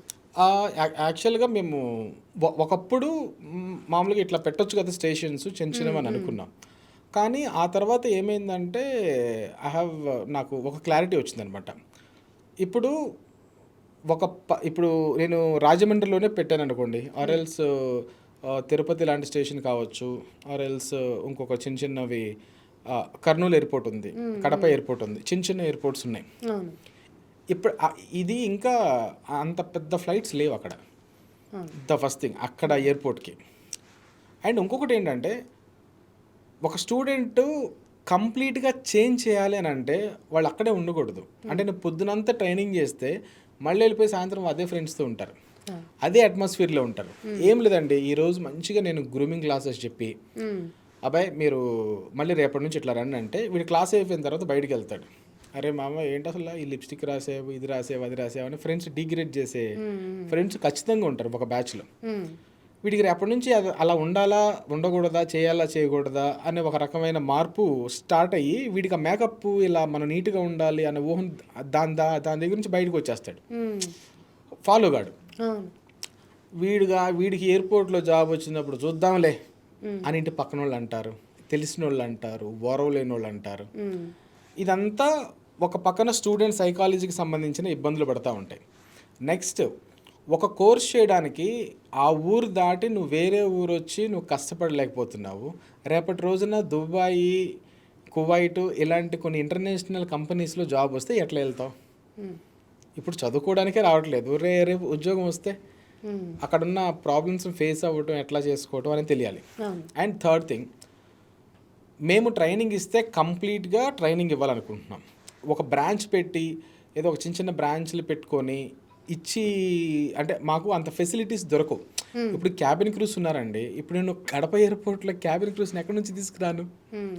యాక్చువల్గా మేము ఒకప్పుడు మామూలుగా ఇట్లా పెట్టొచ్చు కదా స్టేషన్స్ చిన్న చిన్నవి అని అనుకున్నాం. కానీ ఆ తర్వాత ఏమైందంటే నాకు ఒక క్లారిటీ వచ్చిందనమాట. ఇప్పుడు ఇప్పుడు నేను రాజమండ్రిలోనే పెట్టాను అనుకోండి, ఆర్ఎల్స్ తిరుపతి లాంటి స్టేషన్ కావచ్చు, ఆర్ఎల్స్ ఇంకొక చిన్న చిన్నవి కర్నూలు ఎయిర్పోర్ట్ ఉంది, కడప ఎయిర్పోర్ట్ ఉంది, చిన్న చిన్న ఎయిర్పోర్ట్స్ ఉన్నాయి. ఇప్పుడు ఇది ఇంకా అంత పెద్ద ఫ్లైట్స్ లేవు అక్కడ, ద ఫస్ట్ థింగ్ అక్కడ ఎయిర్పోర్ట్కి. అండ్ ఇంకొకటి ఏంటంటే, ఒక స్టూడెంట్ కంప్లీట్గా చేంజ్ చేయాలి అని అంటే వాళ్ళు అక్కడే ఉండకూడదు. అంటే నేను పొద్దునంతా ట్రైనింగ్ చేస్తే మళ్ళీ వెళ్ళిపోయి సాయంత్రం అదే ఫ్రెండ్స్తో ఉంటారు, అదే అట్మాస్ఫియర్లో ఉంటారు. ఏం లేదండి, ఈరోజు మంచిగా నేను గ్రూమింగ్ క్లాసెస్ చెప్పి, అబ్బాయి మీరు మళ్ళీ రేపటి నుంచి ఇట్లా రండి అంటే, వీడి క్లాస్ అయిపోయిన తర్వాత బయటికి వెళ్తాడు, అరే మామ ఏంటి అసలు ఈ లిప్స్టిక్ రాసేవు, ఇది రాసేవు, అది రాసేవు అని ఫ్రెండ్స్ డిగ్రేడ్ చేసే ఫ్రెండ్స్ ఖచ్చితంగా ఉంటారు ఒక బ్యాచ్లో. వీడికి రేపటి నుంచి అది అలా ఉండాలా, ఉండకూడదా, చేయాలా, చేయకూడదా అనే ఒక రకమైన మార్పు స్టార్ట్ అయ్యి, వీడికి ఆ మేకప్ ఇలా మనం నీట్గా ఉండాలి అనే ఊహం దాని దగ్గర నుంచి బయటకు వచ్చేస్తాడు, ఫాలో గాడు. వీడికి ఎయిర్పోర్ట్లో జాబ్ వచ్చినప్పుడు చూద్దాంలే అని ఇంటి పక్కన వాళ్ళు అంటారు, తెలిసిన వాళ్ళు అంటారు, ఓరవలేని వాళ్ళు అంటారు. ఇదంతా ఒక పక్కన స్టూడెంట్ సైకాలజీకి సంబంధించిన ఇబ్బందులు పడుతూ ఉంటాయి. నెక్స్ట్ ఒక కోర్స్ చేయడానికి ఆ ఊరు దాటి నువ్వు వేరే ఊరు వచ్చి నువ్వు కష్టపడలేకపోతున్నావు. రేపటి రోజున దుబాయ్, కువైట్ ఇలాంటి కొన్ని ఇంటర్నేషనల్ కంపెనీస్లో జాబ్ వస్తే ఎట్లా వెళ్తావు? ఇప్పుడు చదువుకోవడానికే రావట్లేదు, రేపు ఉద్యోగం వస్తే అక్కడున్న ప్రాబ్లమ్స్ ఫేస్ అవ్వటం, ఎట్లా చేసుకోవటం అని తెలియాలి. అండ్ థర్డ్ థింగ్, మేము ట్రైనింగ్ ఇస్తే కంప్లీట్గా ట్రైనింగ్ ఇవ్వాలనుకుంటున్నాం. ఒక బ్రాంచ్ పెట్టి ఏదో ఒక చిన్న చిన్న బ్రాంచ్లు పెట్టుకొని ఇచ్చి, అంటే మాకు అంత ఫెసిలిటీస్ దొరకవు. ఇప్పుడు క్యాబిన్ క్రూస్ ఉన్నారండి, ఇప్పుడు నేను కడప ఎయిర్పోర్ట్లో క్యాబిన్ క్రూస్ని ఎక్కడి నుంచి తీసుకురాను?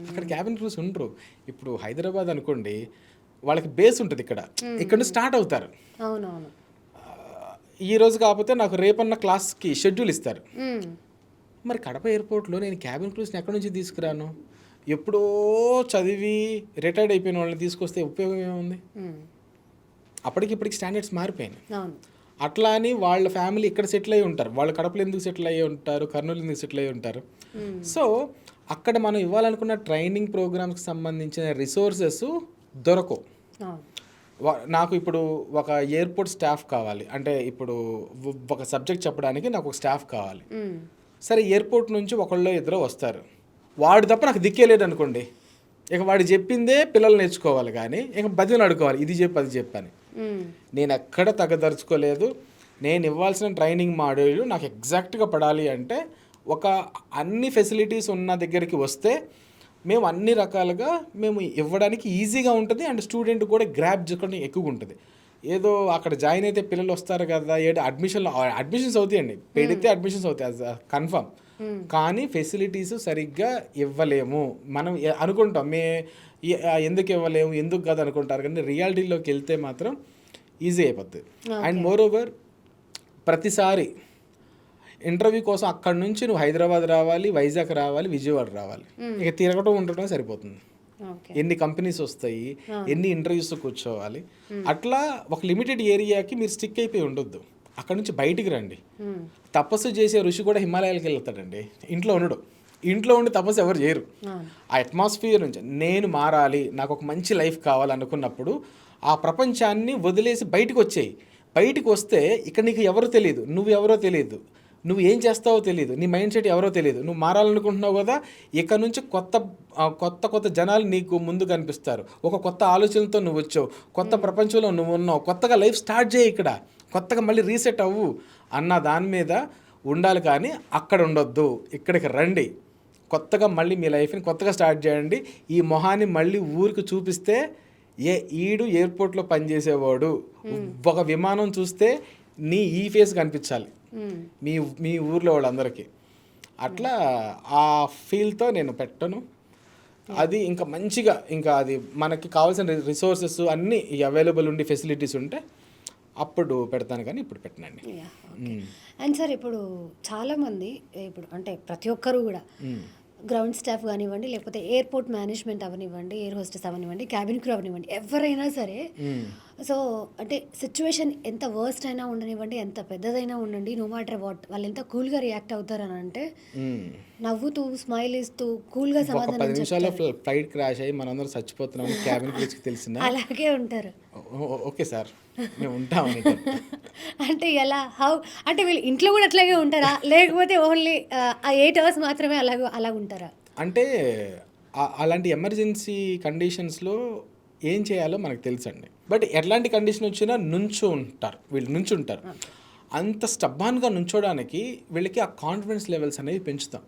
అక్కడ క్యాబిన్ క్రూస్ ఉండరు. ఇప్పుడు హైదరాబాద్ అనుకోండి, వాళ్ళకి బేస్ ఉంటుంది, ఇక్కడ నుంచి స్టార్ట్ అవుతారు. అవునవును. ఈ రోజు కాకపోతే నాకు రేపన్న క్లాస్కి షెడ్యూల్ ఇస్తారు. మరి కడప ఎయిర్పోర్ట్లో నేను క్యాబిన్ క్రూస్ని ఎక్కడి నుంచి తీసుకురాను? ఎప్పుడో చదివి రిటైర్డ్ అయిపోయిన వాళ్ళని తీసుకొస్తే ఉపయోగం ఏముంది? అప్పటికిప్పటికి స్టాండర్డ్స్ మారిపోయినాయి. అట్లా అని వాళ్ళ ఫ్యామిలీ ఇక్కడ సెటిల్ అయ్యి ఉంటారు, వాళ్ళు కడపలో ఎందుకు సెటిల్ అయ్యి ఉంటారు, కర్నూలు ఎందుకు సెటిల్ అయ్యి ఉంటారు? సో అక్కడ మనం ఇవ్వాలనుకున్న ట్రైనింగ్ ప్రోగ్రామ్స్కి సంబంధించిన రిసోర్సెస్ దొరకవు. నాకు ఇప్పుడు ఒక ఎయిర్పోర్ట్ స్టాఫ్ కావాలి అంటే ఇప్పుడు ఒక సబ్జెక్ట్ చెప్పడానికి నాకు ఒక స్టాఫ్ కావాలి. సరే ఎయిర్పోర్ట్ నుంచి ఒకళ్ళు ఇద్దరు వస్తారు, వాడు తప్ప నాకు దిక్కేలేదు అనుకోండి, ఇక వాడు చెప్పిందే పిల్లలు నేర్చుకోవాలి కానీ ఇక బదిని అడుకోవాలి, ఇది చెప్పు అది చెప్పని. నేను ఎక్కడ తగ్గదరుచుకోలేదు. నేను ఇవ్వాల్సిన ట్రైనింగ్ మాడ్యూల్ నాకు ఎగ్జాక్ట్గా పడాలి అంటే ఒక అన్ని ఫెసిలిటీస్ ఉన్న దగ్గరికి వస్తే మేము అన్ని రకాలుగా మేము ఇవ్వడానికి ఈజీగా ఉంటుంది అండ్ స్టూడెంట్ కూడా గ్రాప్ చేసుకోవడం ఎక్కువగా ఉంటుంది. ఏదో అక్కడ జాయిన్ అయితే పిల్లలు వస్తారు కదా, ఏదో అడ్మిషన్స్ అవుతాయండి, పెడితే అడ్మిషన్స్ అవుతాయి కన్ఫర్మ్, కానీ ఫెసిలిటీస్ సరిగ్గా ఇవ్వలేము. మనం అనుకుంటాం ఎందుకు ఇవ్వలేము ఎందుకు కాదు అనుకుంటారు, కానీ రియాలిటీలోకి వెళ్తే మాత్రం ఈజీ అయిపోతుంది. అండ్ మోర్ ఓవర్ ప్రతిసారి ఇంటర్వ్యూ కోసం అక్కడ నుంచి నువ్వు హైదరాబాద్ రావాలి, వైజాగ్ రావాలి, విజయవాడ రావాలి, ఇక తిరగటం ఉండటం సరిపోతుంది. ఎన్ని కంపెనీస్ వస్తాయి, ఎన్ని ఇంటర్వ్యూస్ కూర్చోవాలి, అట్లా ఒక లిమిటెడ్ ఏరియాకి మీరు స్టిక్ అయిపోయి ఉండొద్దు. అక్కడ నుంచి బయటికి రండి. తపస్సు చేసే ఋషి కూడా హిమాలయాలకు వెళ్తాడండి, ఇంట్లో ఉండడు. ఇంట్లో ఉండి తపస్సు ఎవరు చేయరు. ఆ అట్మాస్ఫియర్ నుంచి నేను మారాలి, నాకు ఒక మంచి లైఫ్ కావాలనుకున్నప్పుడు ఆ ప్రపంచాన్ని వదిలేసి బయటకు వచ్చేయి. బయటికి వస్తే ఇక్కడ నీకు ఎవరో తెలియదు, నువ్వు ఎవరో తెలియదు, నువ్వు ఏం చేస్తావో తెలియదు, నీ మైండ్ సెట్ ఎవరో తెలియదు. నువ్వు మారాలనుకుంటున్నావు కదా, ఇక్కడ నుంచి కొత్త జనాలు నీకు ముందు కనిపిస్తారు. ఒక కొత్త ఆలోచనలతో నువ్వు వచ్చావు, కొత్త ప్రపంచంలో నువ్వు ఉన్నావు, కొత్తగా లైఫ్ స్టార్ట్ చేయి, ఇక్కడ కొత్తగా మళ్ళీ రీసెట్ అవ్వు అన్న దాని మీద ఉండాలి. కానీ అక్కడ ఉండొద్దు, ఇక్కడికి రండి, కొత్తగా మళ్ళీ మీ లైఫ్ని కొత్తగా స్టార్ట్ చేయండి. ఈ మొహాన్ని మళ్ళీ ఊరికి చూపిస్తే ఈడు ఎయిర్పోర్ట్లో పనిచేసేవాడు, ఒక విమానం చూస్తే నీ ఈ ఫేస్ కనిపించాలి మీ ఊర్లో వాళ్ళందరికీ. అట్లా ఆ ఫీల్తో నేను పెట్టను. అది ఇంకా మంచిగా ఇంకా అది మనకి కావాల్సిన రిసోర్సెస్ అన్నీ అవైలబుల్ ఉండి ఫెసిలిటీస్ ఉంటే అప్పుడు పెడతాను, కానీ ఇప్పుడు పెట్టనండి. అండ్ సార్ ఇప్పుడు చాలామంది ఇప్పుడు అంటే ప్రతి ఒక్కరు కూడా గ్రౌండ్ స్టాఫ్ కానివ్వండి, లేకపోతే ఎయిర్పోర్ట్ మేనేజ్మెంట్ అవనివ్వండి, ఎయిర్ హోస్టెస్ అవనివ్వండి, క్యాబిన్ క్రూ అవనివ్వండి, ఎవరైనా సరే సో అంటే సిచ్యువేషన్ ఎంత వర్స్ట్ అయినా ఉండనివ్వండి, ఎంత పెద్దదైనా ఉండండి, నో మ్యాటర్ వాట్, వాళ్ళు ఎంత కూల్గా రియాక్ట్ అవుతారని అంటే నవ్వుతూ స్మైల్ ఇస్తూ కూల్గా సమాధానం 10 నిమిషాల్లో ఫ్లైట్ క్రాష్ అయ్యి మనందరం చచ్చిపోతున్నాం క్యాబిన్ క్రూకి తెలిసిన అలాగే ఉంటారు. ఓకే సార్ మేము ఉంటామని. అంటే ఎలా అంటే వీళ్ళు ఇంట్లో కూడా అట్లాగే ఉంటారా, లేకపోతే ఓన్లీ ఆ 8 hours మాత్రమే అలాగ ఉంటారా? అంటే అలాంటి ఎమర్జెన్సీ కండిషన్స్లో ఏం చేయాలో మనకు తెలుసండి. బట్ ఎట్లాంటి కండిషన్ వచ్చినా వీళ్ళు నుంచుంటారు. అంత స్టబ్బాన్గా నుంచోడానికి వీళ్ళకి ఆ కాన్ఫిడెన్స్ లెవెల్స్ అనేవి పెంచుతాం.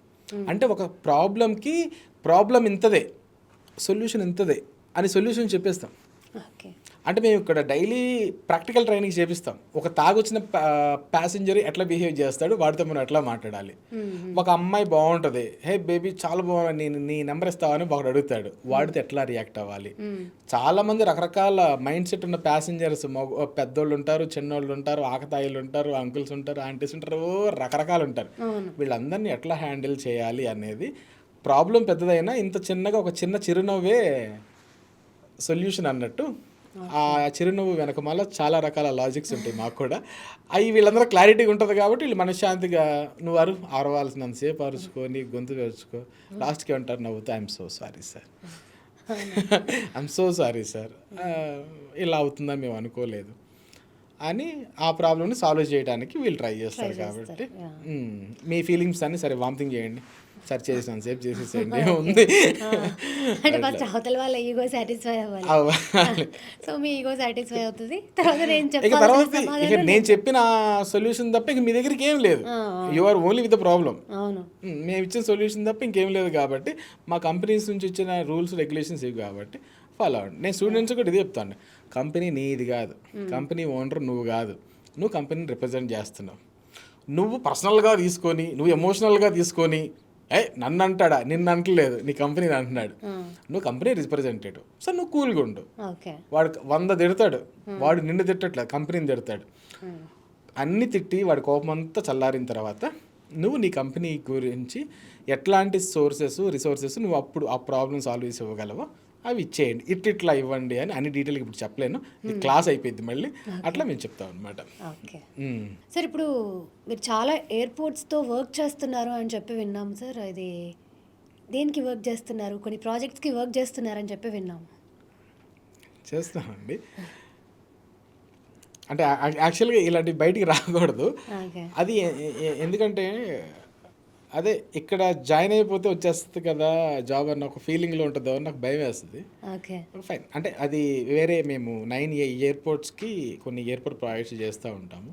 అంటే ఒక ప్రాబ్లం ఇంతదే, సొల్యూషన్ ఇంతదే అని సొల్యూషన్ చెప్పేస్తాం. అంటే మేము ఇక్కడ డైలీ ప్రాక్టికల్ ట్రైనింగ్ చేపిస్తాం. ఒక తాగొచ్చిన ప్యాసింజర్ ఎట్లా బిహేవ్ చేస్తాడు, వాడితో మనం ఎట్లా మాట్లాడాలి. ఒక అమ్మాయి బాగుంటుంది, హే బేబీ చాలా బాగుంది, నీ నెంబర్ ఇస్తావని ఒకడు అడుగుతాడు, వాడితో ఎట్లా రియాక్ట్ అవ్వాలి. చాలా మంది రకరకాల మైండ్ సెట్ ఉన్న ప్యాసింజర్స్, పెద్దోళ్ళు ఉంటారు, చిన్నోళ్ళు ఉంటారు, ఆకతాయిలు ఉంటారు, అంకుల్స్ ఉంటారు, ఆంటీస్ ఉంటారు, రకరకాలు ఉంటారు. వీళ్ళందరినీ ఎట్లా హ్యాండిల్ చేయాలి అనేది ప్రాబ్లం పెద్దదైనా ఇంత చిన్నగా ఒక చిన్న చిరునవ్వే సొల్యూషన్ అన్నట్టు. ఆ చిరునవ్వు వెనకమాల చాలా రకాల లాజిక్స్ ఉంటాయి మాకు కూడా. అవి వీళ్ళందరూ క్లారిటీగా ఉంటుంది కాబట్టి వీళ్ళు మనశ్శాంతిగా నువ్వు అరవాల్సినంతసేపు అరుచుకొని గొంతు తెరుచుకో, లాస్ట్కి ఉంటారు నవ్వుతూ ఐఎమ్ సో సారీ సార్ ఇలా అవుతుందని మేము అనుకోలేదు అని ఆ ప్రాబ్లమ్ని సాల్వ్ చేయడానికి వీళ్ళు ట్రై చేస్తారు. కాబట్టి మీ ఫీలింగ్స్ అన్ని సరే వామిటింగ్ చేయండి, సర్చ్ చేసాను సేపు చేసేసేయండి ఉంది. అంటే ఫస్ట్ అవతల వాళ్ళ ఈగో సాటిస్ఫై అవ్వాలి. సో మీ ఈగో సాటిస్ఫై అవుతుంది, తర్వాత నేను చెప్పిన సొల్యూషన్ తప్ప ఇంక మీ దగ్గరికి ఏం లేదు. You are only with the problem. మేము ఇచ్చిన సొల్యూషన్ తప్ప ఇంకేం లేదు. కాబట్టి మా కంపెనీస్ నుంచి ఇచ్చిన రూల్స్ రెగ్యులేషన్స్ ఇవి కాబట్టి ఫాలో అవ్వండి. నేను స్టూడెంట్స్ కూడా ఇది చెప్తాను, కంపెనీ నీది కాదు, కంపెనీ ఓనర్ నువ్వు కాదు, నువ్వు కంపెనీని రిప్రజెంట్ చేస్తున్నావు. నువ్వు పర్సనల్గా తీసుకొని, నువ్వు ఎమోషనల్గా తీసుకొని నన్ను అంటాడా, నిన్ను అంటలేదు, నీ కంపెనీని అంటున్నాడు, నువ్వు కంపెనీ రిప్రజెంటేటివ్. సో నువ్వు కూల్గా ఉండు. వాడు 100 తిడతాడు, వాడు నిన్ను తిట్టట్లేదు, కంపెనీని తిడతాడు. అన్ని తిట్టి వాడి కోపం అంతా చల్లారిన తర్వాత నువ్వు నీ కంపెనీ గురించి ఎట్లాంటి రిసోర్సెస్ నువ్వు అప్పుడు ఆ ప్రాబ్లమ్ సాల్వ్ చేసి ఇవ్వగలవో అవి ఇచ్చేయండి, ఇట్లా ఇవ్వండి అని అన్ని డీటెయిల్గా ఇప్పుడు చెప్పలేను, క్లాస్ అయిపోయింది మళ్ళీ, అట్లా మేము చెప్తాం అనమాట. సార్ ఇప్పుడు మీరు చాలా ఎయిర్పోర్ట్స్తో వర్క్ చేస్తున్నారు అని చెప్పి విన్నాం సార్. ఇది దేనికి వర్క్ చేస్తున్నారు, కొన్ని ప్రాజెక్ట్స్కి వర్క్ చేస్తున్నారని చెప్పి విన్నాము. చేస్తామండి. అంటే యాక్చువల్గా ఇలాంటివి బయటికి రాకూడదు. ఓకే. అది ఎందుకంటే అదే ఇక్కడ జాయిన్ అయిపోతే వచ్చేస్తుంది కదా జాబ్ అన్న ఒక ఫీలింగ్లో ఉంటుందో నాకు భయం వేస్తుంది. ఓకే. ఫైన్, అంటే అది వేరే మేము 9 ఎయిర్పోర్ట్స్కి కొన్ని ఎయిర్పోర్ట్ ప్రాజెక్ట్స్ చేస్తూ ఉంటాము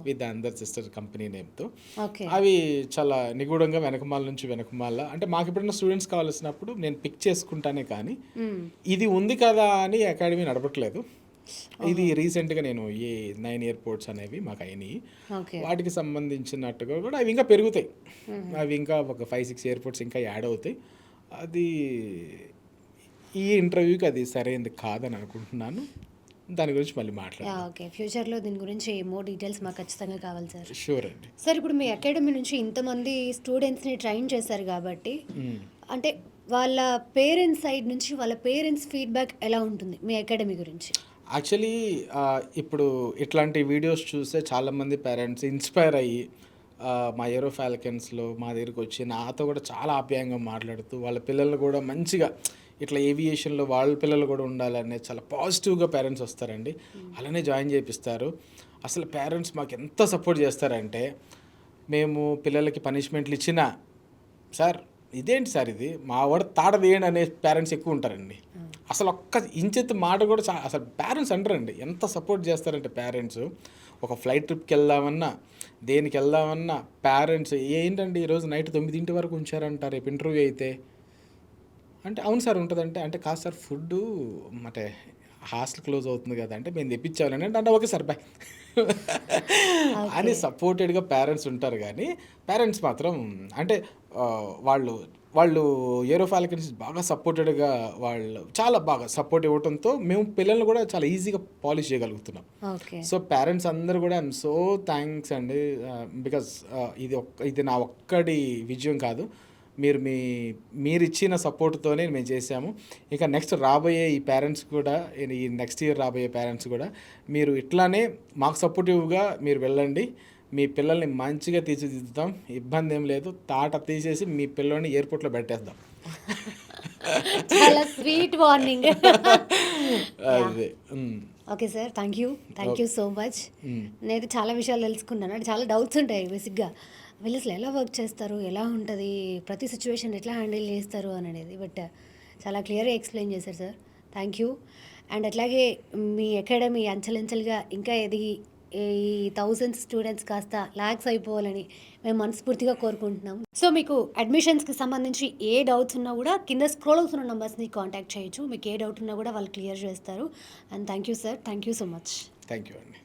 విత్ అందర్ సిస్టర్ కంపెనీ నేమ్తో. ఓకే. అవి చాలా నిగూఢంగా వెనకమాల నుంచి వెనకమాల, అంటే మాకు ఎప్పుడైనా స్టూడెంట్స్ కావాల్సినప్పుడు నేను పిక్ చేసుకుంటానే కానీ ఇది ఉంది కదా అని అకాడమీ నడపట్లేదు. ఇది రీసెంట్గా నేను ఈ 9 ఎయిర్పోర్ట్స్ అనేవి మాకు అయినాయి. ఓకే. వాటికి సంబంధించినట్టుగా కూడా అవి ఇంకా పెరుగుతాయి. అవి ఇంకా ఒక 5-6 ఎయిర్పోర్ట్స్ ఇంకా యాడ్ అవుతాయి. అది ఈ ఇంటర్వ్యూకి అది సరైనది కాదని అనుకుంటున్నాను. దాని గురించి మళ్ళీ మాట్లాడదాం. ఓకే. ఫ్యూచర్లో దీని గురించి మోర్ డీటెయిల్స్ మాకు ఖచ్చితంగా కావాలి సార్. షూర్ అండి. సార్, ఇప్పుడు మీ అకాడమీ నుంచి ఇంతమంది స్టూడెంట్స్ని ట్రైన్ చేశారు కాబట్టి అంటే వాళ్ళ పేరెంట్స్ సైడ్ నుంచి వాళ్ళ పేరెంట్స్ ఫీడ్బ్యాక్ ఎలా ఉంటుంది మీ అకాడమీ గురించి? యాక్చువల్లీ ఇప్పుడు ఇట్లాంటి వీడియోస్ చూస్తే చాలామంది పేరెంట్స్ ఇన్స్పైర్ అయ్యి మా ఏరో ఫాల్కన్స్లో మా దగ్గరికి వచ్చి నాతో కూడా చాలా ఆప్యాయంగా మాట్లాడుతూ వాళ్ళ పిల్లల్ని కూడా మంచిగా ఇట్లా ఏవియేషన్లో వాళ్ళ పిల్లలు కూడా ఉండాలనే చాలా పాజిటివ్గా పేరెంట్స్ వస్తారండి. అలానే జాయిన్ చేపిస్తారు. అసలు పేరెంట్స్ మాకు ఎంత సపోర్ట్ చేస్తారంటే, మేము పిల్లలకి పనిష్మెంట్లు ఇచ్చినా సార్ ఇదేంటి సార్ ఇది మా వాడు తాడదేయండి అనే పేరెంట్స్ ఎక్కువ ఉంటారండి. అసలు ఒక్క ఇంచెత్తి మాట కూడా అసలు పేరెంట్స్ అంటారండి. ఎంత సపోర్ట్ చేస్తారంటే పేరెంట్స్, ఒక ఫ్లైట్ ట్రిప్కి వెళ్దామన్నా దేనికి వెళ్దామన్నా పేరెంట్స్ ఏంటండి ఈరోజు నైట్ 9 వరకు ఉంచారంట రేపు ఇంటర్వ్యూ అయితే అంటే అవును సార్ ఉంటుందంటే, అంటే కాదు సార్ ఫుడ్ అంటే హాస్టల్ క్లోజ్ అవుతుంది కదా అంటే మేము తెప్పించాలని అంటే ఓకే సార్ బాయ్ అని సపోర్టెడ్గా పేరెంట్స్ ఉంటారు. కానీ పేరెంట్స్ మాత్రం అంటే వాళ్ళు ఏరో ఫాల్కన్స్ బాగా సపోర్టెడ్గా వాళ్ళు చాలా బాగా సపోర్ట్ ఇవ్వడంతో మేము పిల్లల్ని కూడా చాలా ఈజీగా పాలిష్ చేయగలుగుతున్నాం. సో పేరెంట్స్ అందరూ కూడా ఐఎమ్ సో థ్యాంక్స్ అండి. బికాజ్ ఇది నా ఒక్కడి విజయం కాదు, మీరు ఇచ్చిన సపోర్ట్తోనే మేము చేసాము. ఇక నెక్స్ట్ రాబోయే ఈ పేరెంట్స్ కూడా, ఈ నెక్స్ట్ ఇయర్ రాబోయే పేరెంట్స్ కూడా మీరు ఇట్లానే మాకు సపోర్టివ్గా మీరు వెళ్ళండి. మీ పిల్లల్ని మంచిగా తీర్చిదిద్దుతాం, ఇబ్బంది ఏం లేదు. తాట తీసేసి మీ పిల్లల్ని ఎయిర్పోర్ట్లో పెట్టేద్దాం. చాలా స్వీట్ వార్నింగ్. అదే. Okay sir, thank you so much. నేను చాలా విషయాలు తెలుసుకున్నాను. అంటే చాలా డౌట్స్ ఉంటాయి బేసిక్గా, వీళ్ళు అసలు ఎలా వర్క్ చేస్తారు, ఎలా ఉంటుంది, ప్రతి సిచ్యువేషన్ ఎట్లా హ్యాండిల్ చేస్తారు అనేది. బట్ చాలా క్లియర్గా ఎక్స్ప్లెయిన్ చేశారు సార్. Thank you. అండ్ అట్లాగే మీ అకాడమీ అంచెలంచెలుగా ఇంకా ఎదిగి ఈ 1000 స్టూడెంట్స్ కాస్త లాక్స్ అయిపోవాలని మేము మనస్ఫూర్తిగా కోరుకుంటున్నాం. సో మీకు అడ్మిషన్స్కి సంబంధించి ఏ డౌట్స్ ఉన్నా కూడా కింద స్క్రోల్ అవుతున్న నెంబర్స్ని కాంటాక్ట్ చేయొచ్చు. మీకు ఏ డౌట్ ఉన్నా కూడా వాళ్ళు క్లియర్ చేస్తారు. And thank you sir, thank you so much. Thank you అండి.